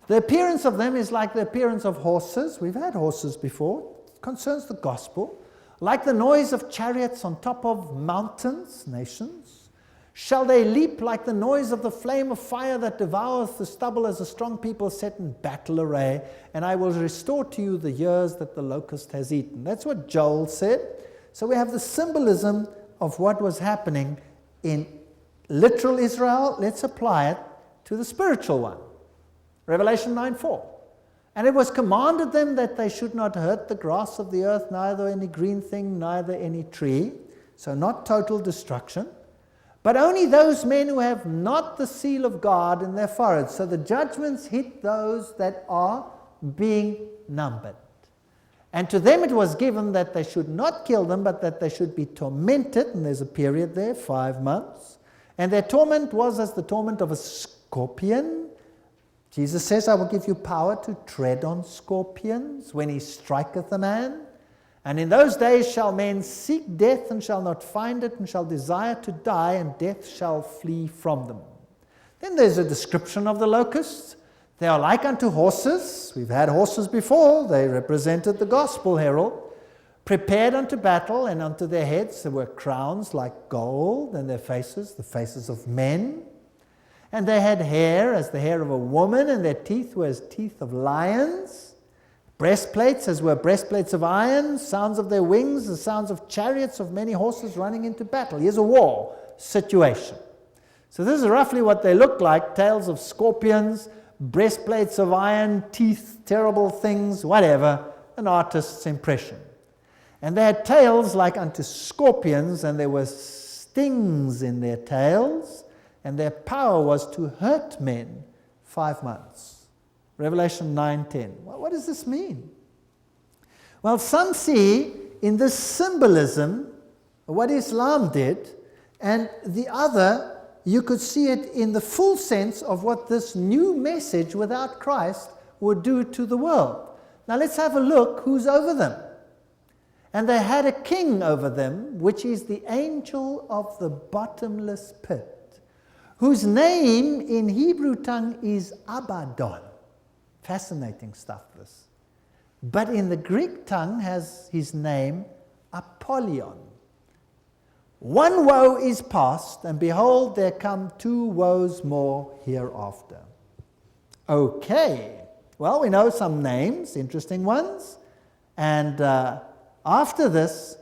The appearance of them is like the appearance of horses. We've had horses before. It concerns the gospel. Like the noise of chariots on top of mountains, nations. Shall they leap like the noise of the flame of fire that devoureth the stubble, as a strong people set in battle array, and I will restore to you the years that the locust has eaten. That's what Joel said. So we have the symbolism of what was happening in literal Israel. Let's apply it to the spiritual one. Revelation 9:4. And it was commanded them that they should not hurt the grass of the earth, neither any green thing, neither any tree. So not total destruction. But only those men who have not the seal of God in their foreheads. So the judgments hit those that are being numbered. And to them it was given that they should not kill them, but that they should be tormented. And there's a period there, 5 months. And their torment was as the torment of a scorpion. Jesus says, I will give you power to tread on scorpions when he striketh a man. And in those days shall men seek death, and shall not find it, and shall desire to die, and death shall flee from them. Then there's a description of the locusts. They are like unto horses. We've had horses before. They represented the gospel herald. Prepared unto battle, and unto their heads there were crowns like gold, and their faces, the faces of men. And they had hair as the hair of a woman, and their teeth were as teeth of lions. Breastplates as were breastplates of iron. Sounds of their wings, the sounds of chariots of many horses running into battle. Here's a war situation. So this is roughly what they look like: tails of scorpions, breastplates of iron, teeth, terrible things, whatever, an artist's impression. And they had tails like unto scorpions, and there were stings in their tails, and their power was to hurt men 5 months. Revelation 9:10. Well, what does this mean? Well, some see in this symbolism what Islam did, and the other, you could see it in the full sense of what this new message without Christ would do to the world. Now let's have a look who's over them. And they had a king over them, which is the angel of the bottomless pit, whose name in Hebrew tongue is Abaddon. Fascinating stuff, this. But in the Greek tongue has his name Apollyon. One woe is past, and behold, there come 2 woes more hereafter. Okay, well, we know some names, interesting ones, and after this,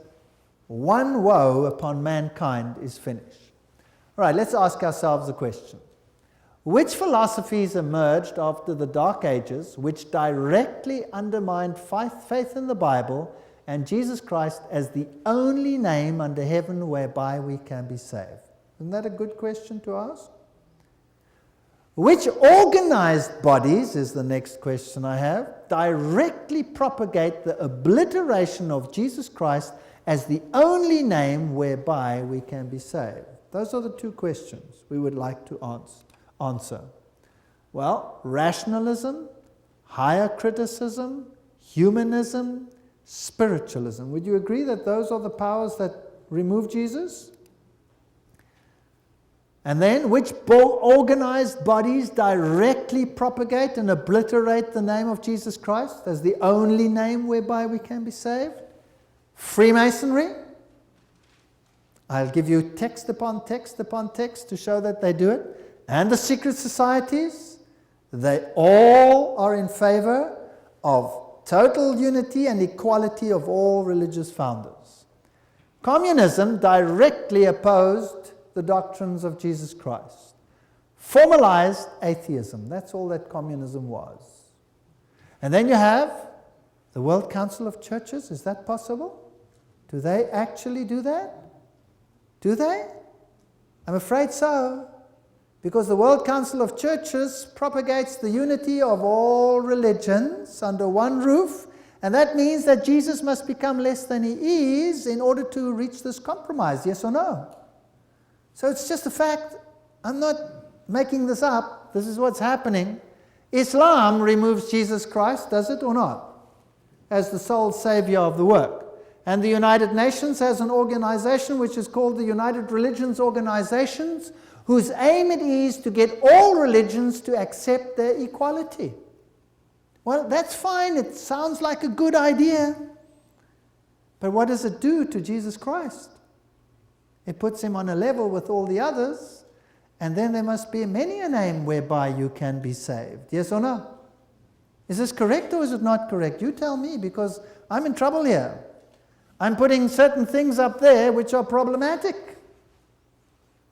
one woe upon mankind is finished. All right, let's ask ourselves a question. Which philosophies emerged after the Dark Ages which directly undermined faith in the Bible and Jesus Christ as the only name under heaven whereby we can be saved? Isn't that a good question to ask? Which organized bodies, is the next question I have, directly propagate the obliteration of Jesus Christ as the only name whereby we can be saved? Those are the 2 questions we would like to answer. Well, rationalism, higher criticism, humanism, spiritualism. Would you agree that those are the powers that remove Jesus? And then, which organized bodies directly propagate and obliterate the name of Jesus Christ as the only name whereby we can be saved? Freemasonry. I'll give you text upon text upon text to show that they do it. And the secret societies, they all are in favor of total unity and equality of all religious founders. Communism directly opposed the doctrines of Jesus Christ. Formalized atheism. That's all that communism was. And then you have the World Council of Churches. Is that possible? Do they actually do that? Do they? I'm afraid so. Because the World Council of Churches propagates the unity of all religions under one roof, and that means that Jesus must become less than he is in order to reach this compromise, yes or no? So it's just a fact. I'm not making this up. This is what's happening. Islam removes Jesus Christ, does it or not? As the sole savior of the work. And the United Nations has an organization which is called the United Religions Organizations, whose aim it is to get all religions to accept their equality. Well, that's fine. It sounds like a good idea. But what does it do to Jesus Christ? It puts him on a level with all the others, and then there must be many a name whereby you can be saved. Yes or no? Is this correct or is it not correct? You tell me, because I'm in trouble here. I'm putting certain things up there which are problematic.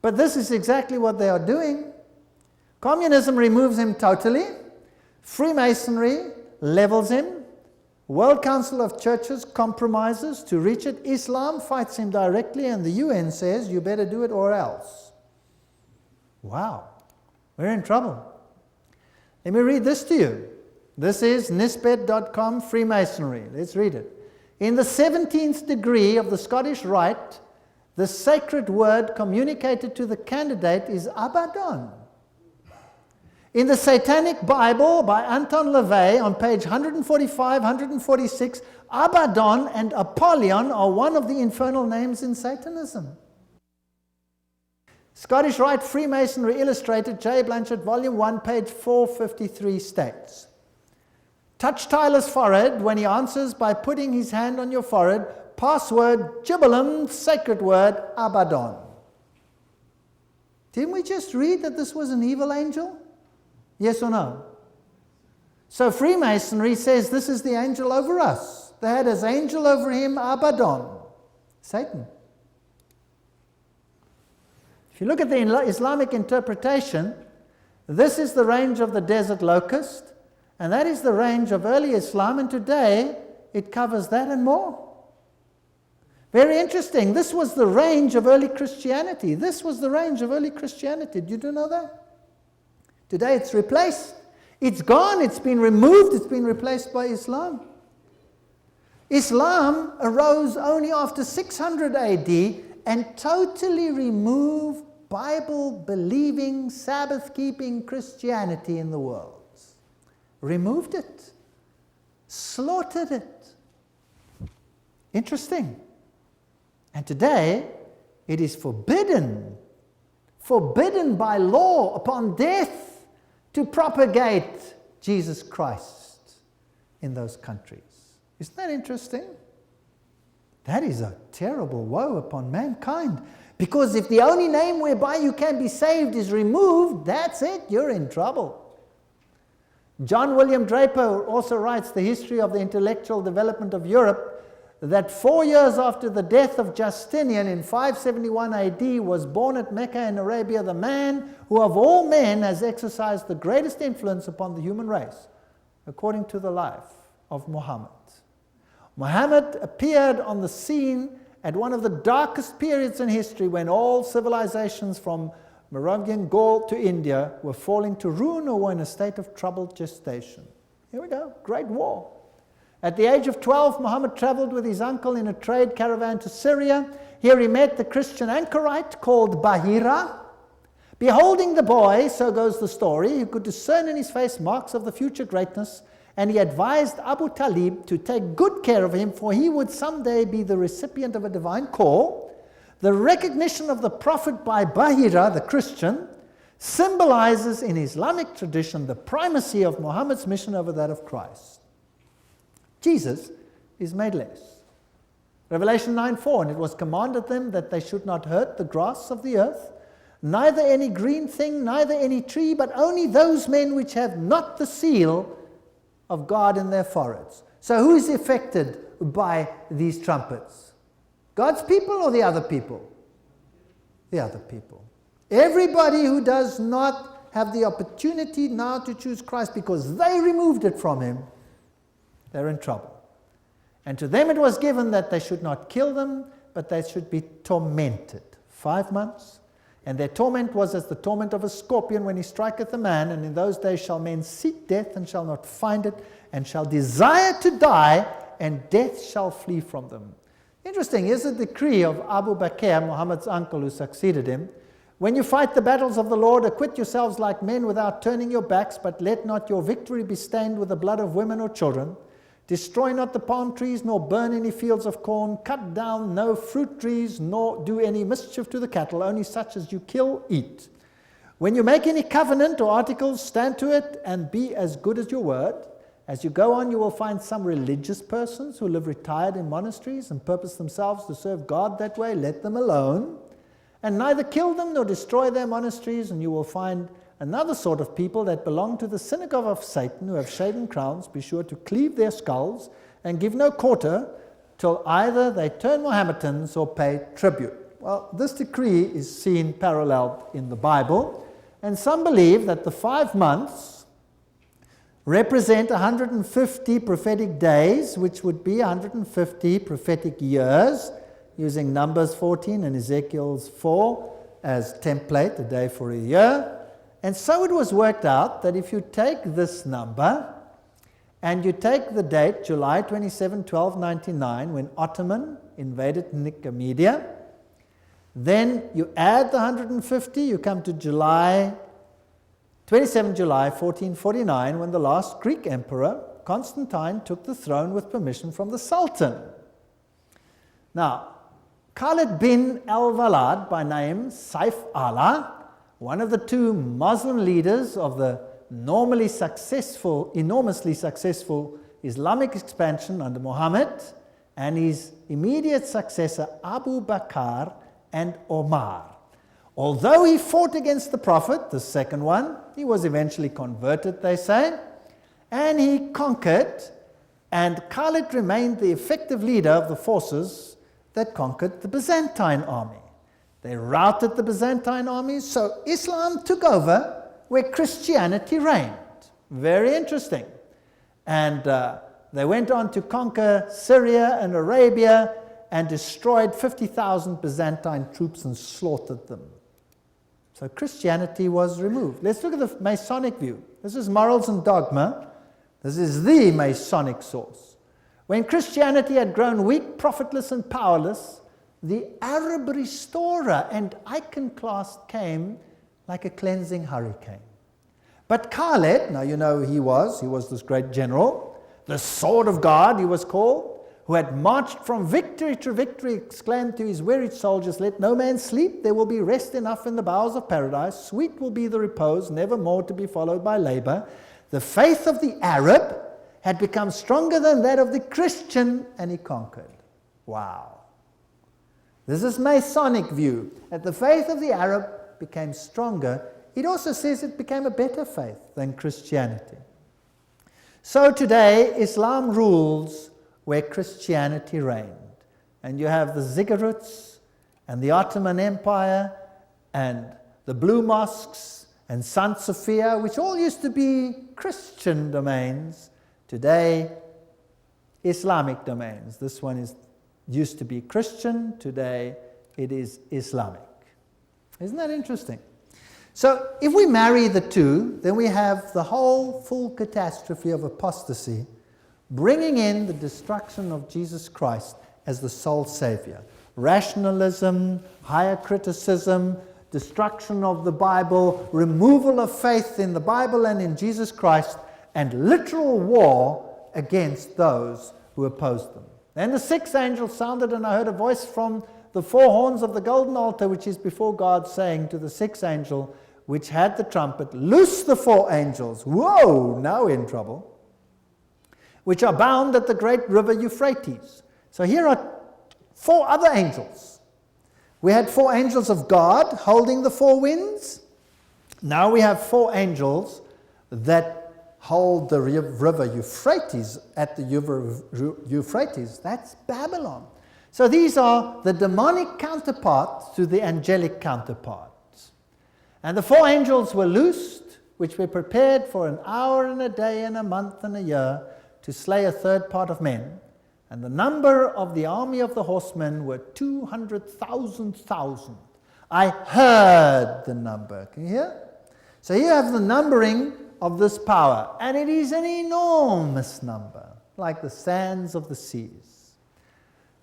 But this is exactly what they are doing. Communism removes him totally. Freemasonry levels him. World Council of Churches compromises to reach it. Islam fights him directly, and the UN says, you better do it or else. Wow. We're in trouble. Let me read this to you. This is nisbet.com, Freemasonry. Let's read it. In the 17th degree of the Scottish Rite, the sacred word communicated to the candidate is Abaddon. In the Satanic Bible by Anton LaVey on page 145, 146, Abaddon and Apollyon are one of the infernal names in Satanism. Scottish Rite Freemasonry Illustrated, J. Blanchard, Volume 1, page 453 states, touch Tyler's forehead when he answers by putting his hand on your forehead. Password, Jibbalum, sacred word, Abaddon. Didn't we just read that this was an evil angel? Yes or no? So Freemasonry says this is the angel over us. They had as angel over him Abaddon, Satan. If you look at the Islamic interpretation, this is the range of the desert locust, and that is the range of early Islam, and today it covers that and more. Very interesting. This was the range of early Christianity. This was the range of early Christianity. Did you know that? Today it's replaced. It's gone. It's been removed. It's been replaced by Islam. Islam arose only after 600 AD and totally removed Bible-believing, Sabbath-keeping Christianity in the world. Removed it. Slaughtered it. Interesting. And today, it is forbidden by law upon death to propagate Jesus Christ in those countries. Isn't that interesting? That is a terrible woe upon mankind. Because if the only name whereby you can be saved is removed, that's it, you're in trouble. John William Draper also writes the history of the intellectual development of Europe, that 4 years after the death of Justinian in 571 AD was born at Mecca in Arabia the man who of all men has exercised the greatest influence upon the human race, according to the life of Muhammad. Muhammad appeared on the scene at one of the darkest periods in history, when all civilizations from Moravian Gaul to India were falling to ruin or were in a state of troubled gestation. Here we go, Great War. At the age of 12, Muhammad traveled with his uncle in a trade caravan to Syria. Here he met the Christian anchorite called Bahira. Beholding the boy, so goes the story, he could discern in his face marks of the future greatness, and he advised Abu Talib to take good care of him, for he would someday be the recipient of a divine call. The recognition of the Prophet by Bahira, the Christian, symbolizes in Islamic tradition the primacy of Muhammad's mission over that of Christ. Jesus is made less. Revelation 9:4, and it was commanded them that they should not hurt the grass of the earth, neither any green thing, neither any tree, but only those men which have not the seal of God in their foreheads. So who is affected by these trumpets? God's people or the other people? The other people. Everybody who does not have the opportunity now to choose Christ because they removed it from him, they're in trouble. And to them it was given that they should not kill them, but they should be tormented. 5 months. And their torment was as the torment of a scorpion when he striketh a man, and in those days shall men seek death and shall not find it, and shall desire to die, and death shall flee from them. Interesting, here's a decree of Abu Bakr, Muhammad's uncle who succeeded him. When you fight the battles of the Lord, acquit yourselves like men without turning your backs, but let not your victory be stained with the blood of women or children. Destroy not the palm trees, nor burn any fields of corn. Cut down no fruit trees, nor do any mischief to the cattle, only such as you kill, eat. When you make any covenant or articles, stand to it and be as good as your word. As you go on, you will find some religious persons who live retired in monasteries and purpose themselves to serve God that way. Let them alone. And neither kill them nor destroy their monasteries, and you will find another sort of people that belong to the synagogue of Satan, who have shaven crowns. Be sure to cleave their skulls and give no quarter till either they turn Mohammedans or pay tribute. Well, this decree is seen paralleled in the Bible, and some believe that the 5 months represent 150 prophetic days, which would be 150 prophetic years, using Numbers 14 and Ezekiel's 4 as template, a day for a year. And so it was worked out that if you take this number and you take the date, July 27, 1299, when Ottoman invaded Nicomedia, then you add the 150, you come to 27 July 1449, when the last Greek emperor, Constantine, took the throne with permission from the Sultan. Now, Khalid bin al-Walad, by name Saif Allah, one of the 2 Muslim leaders of the enormously successful Islamic expansion under Muhammad, and his immediate successor Abu Bakr and Omar. Although he fought against the Prophet, the second one, he was eventually converted, they say, and he conquered, and Khalid remained the effective leader of the forces that conquered the Byzantine army. They routed the Byzantine armies, so Islam took over where Christianity reigned. Very interesting. And they went on to conquer Syria and Arabia and destroyed 50,000 Byzantine troops and slaughtered them. So Christianity was removed. Let's look at the Masonic view. This is Morals and Dogma. This is the Masonic source. When Christianity had grown weak, profitless, and powerless, the Arab restorer and iconoclast came like a cleansing hurricane. But Khaled, now you know who he was this great general, the sword of God he was called, who had marched from victory to victory, exclaimed to his wearied soldiers, "Let no man sleep, there will be rest enough in the bowels of paradise, sweet will be the repose, never more to be followed by labor." The faith of the Arab had become stronger than that of the Christian, and he conquered. Wow. This is Masonic view, that the faith of the Arab became stronger. It also says it became a better faith than Christianity. So today, Islam rules where Christianity reigned. And you have the ziggurats and the Ottoman Empire and the Blue Mosques and St. Sophia, which all used to be Christian domains. Today, Islamic domains. This one used to be Christian. Today, it is Islamic. Isn't that interesting? So if we marry the two, then we have the whole full catastrophe of apostasy, bringing in the destruction of Jesus Christ as the sole Savior. Rationalism, higher criticism, destruction of the Bible, removal of faith in the Bible and in Jesus Christ, and literal war against those who opposed them. Then the sixth angel sounded, and I heard a voice from the four horns of the golden altar, which is before God, saying to the sixth angel, which had the trumpet, "Loose the four angels." Whoa, now we're in trouble. "Which are bound at the great river Euphrates." So here are four other angels. We had four angels of God holding the four winds. Now we have four angels that hold the river Euphrates, at the Euphrates. That's Babylon. So these are the demonic counterparts to the angelic counterparts. And the four angels were loosed, which were prepared for an hour and a day and a month and a year to slay a third part of men. And the number of the army of the horsemen were 200,000. I heard the number. Can you hear? So here you have the numbering of this power. And it is an enormous number, like the sands of the seas.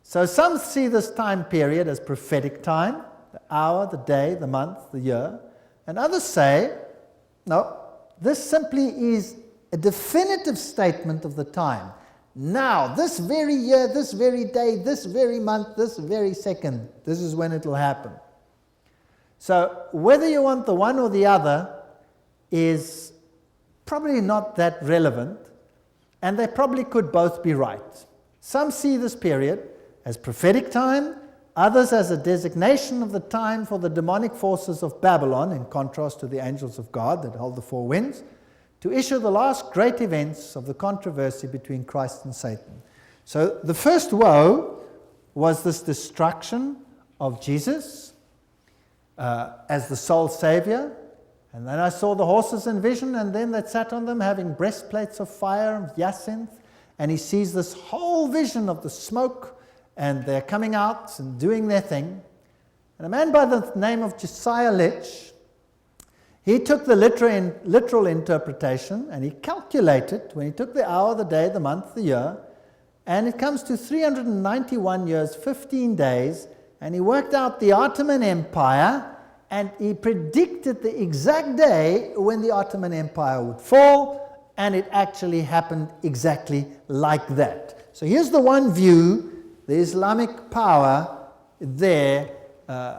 So some see this time period as prophetic time, the hour, the day, the month, the year. And others say, no, this simply is a definitive statement of the time. Now, this very year, this very day, this very month, this very second, this is when it will happen. So whether you want the one or the other is probably not that relevant, and they probably could both be right. Some see this period as prophetic time, others as a designation of the time for the demonic forces of Babylon, in contrast to the angels of God that hold the four winds, to issue the last great events of the controversy between Christ and Satan. So the first woe was this destruction of Jesus as the sole Savior. And then I saw the horses in vision, and then that sat on them having breastplates of fire and jacinth. And he sees this whole vision of the smoke, and they're coming out and doing their thing. And a man by the name of Josiah Litch, he took the literal interpretation, and he calculated, when he took the hour, the day, the month, the year, and it comes to 391 years, 15 days, and he worked out the Ottoman Empire, and he predicted the exact day when the Ottoman Empire would fall, and it actually happened exactly like that. So here's the one view: the Islamic power there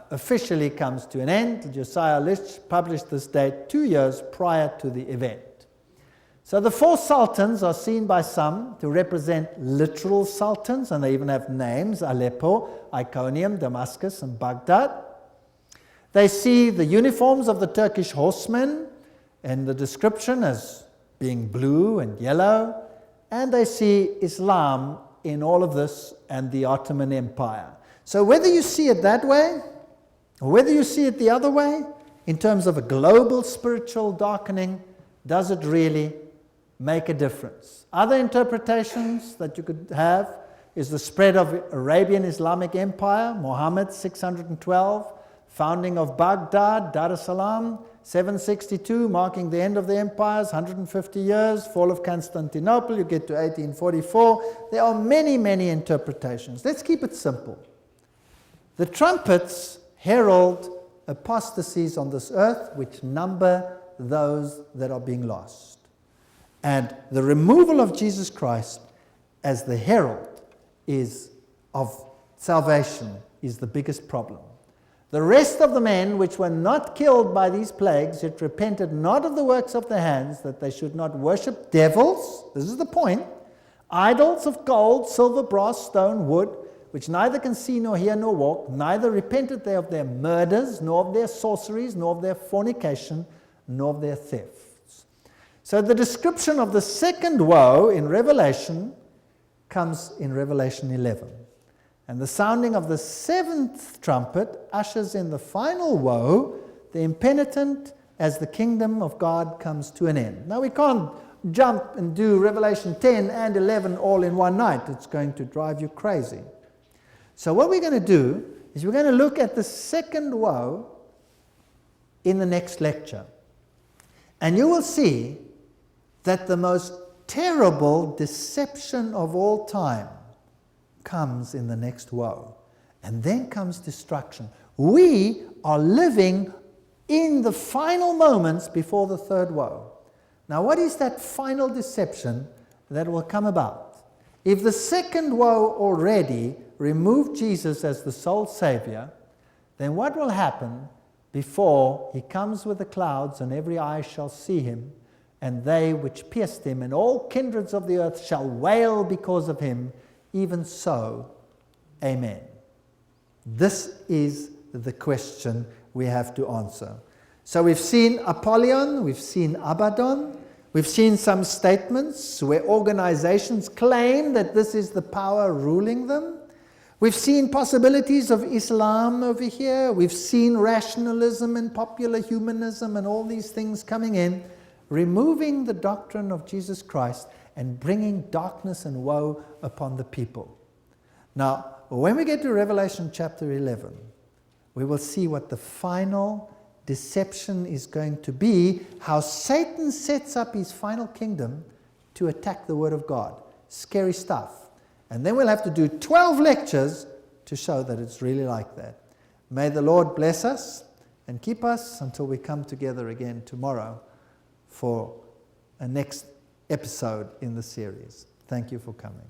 officially comes to an end. Josiah Litch published this date 2 years prior to the event. So the four sultans are seen by some to represent literal sultans, and they even have names: Aleppo, Iconium, Damascus, and Baghdad. They see the uniforms of the Turkish horsemen and the description as being blue and yellow, and they see Islam in all of this and the Ottoman Empire. So whether you see it that way Whether you see it the other way, in terms of a global spiritual darkening, does it really make a difference? Other interpretations that you could have is the spread of Arabian Islamic Empire, Muhammad 612, founding of Baghdad, Dar es Salaam 762, marking the end of the empires, 150 years, fall of Constantinople, you get to 1844. There are many, many interpretations. Let's keep it simple. The trumpets herald apostasies on this earth, which number those that are being lost. And the removal of Jesus Christ as the herald of salvation is the biggest problem. The rest of the men which were not killed by these plagues, yet repented not of the works of their hands, that they should not worship devils, this is the point, idols of gold, silver, brass, stone, wood, which neither can see nor hear nor walk, neither repented they of their murders, nor of their sorceries, nor of their fornication, nor of their thefts. So the description of the second woe in Revelation comes in Revelation 11. And the sounding of the seventh trumpet ushers in the final woe, the impenitent, as the kingdom of God comes to an end. Now we can't jump and do Revelation 10 and 11 all in one night. It's going to drive you crazy. So what we're going to do is we're going to look at the second woe in the next lecture. And you will see that the most terrible deception of all time comes in the next woe. And then comes destruction. We are living in the final moments before the third woe. Now, what is that final deception that will come about? If the second woe already removed Jesus as the sole Savior, then what will happen before he comes with the clouds and every eye shall see him, and they which pierced him and all kindreds of the earth shall wail because of him? Even so, amen. This is the question we have to answer. So we've seen Apollyon, we've seen Abaddon, we've seen some statements where organizations claim that this is the power ruling them. We've seen possibilities of Islam over here. We've seen rationalism and popular humanism and all these things coming in, removing the doctrine of Jesus Christ and bringing darkness and woe upon the people. Now, when we get to Revelation chapter 11, we will see what the final deception is going to be, how Satan sets up his final kingdom to attack the Word of God. Scary stuff. And then we'll have to do 12 lectures to show that it's really like that. May the Lord bless us and keep us until we come together again tomorrow for a next episode in the series. Thank you for coming.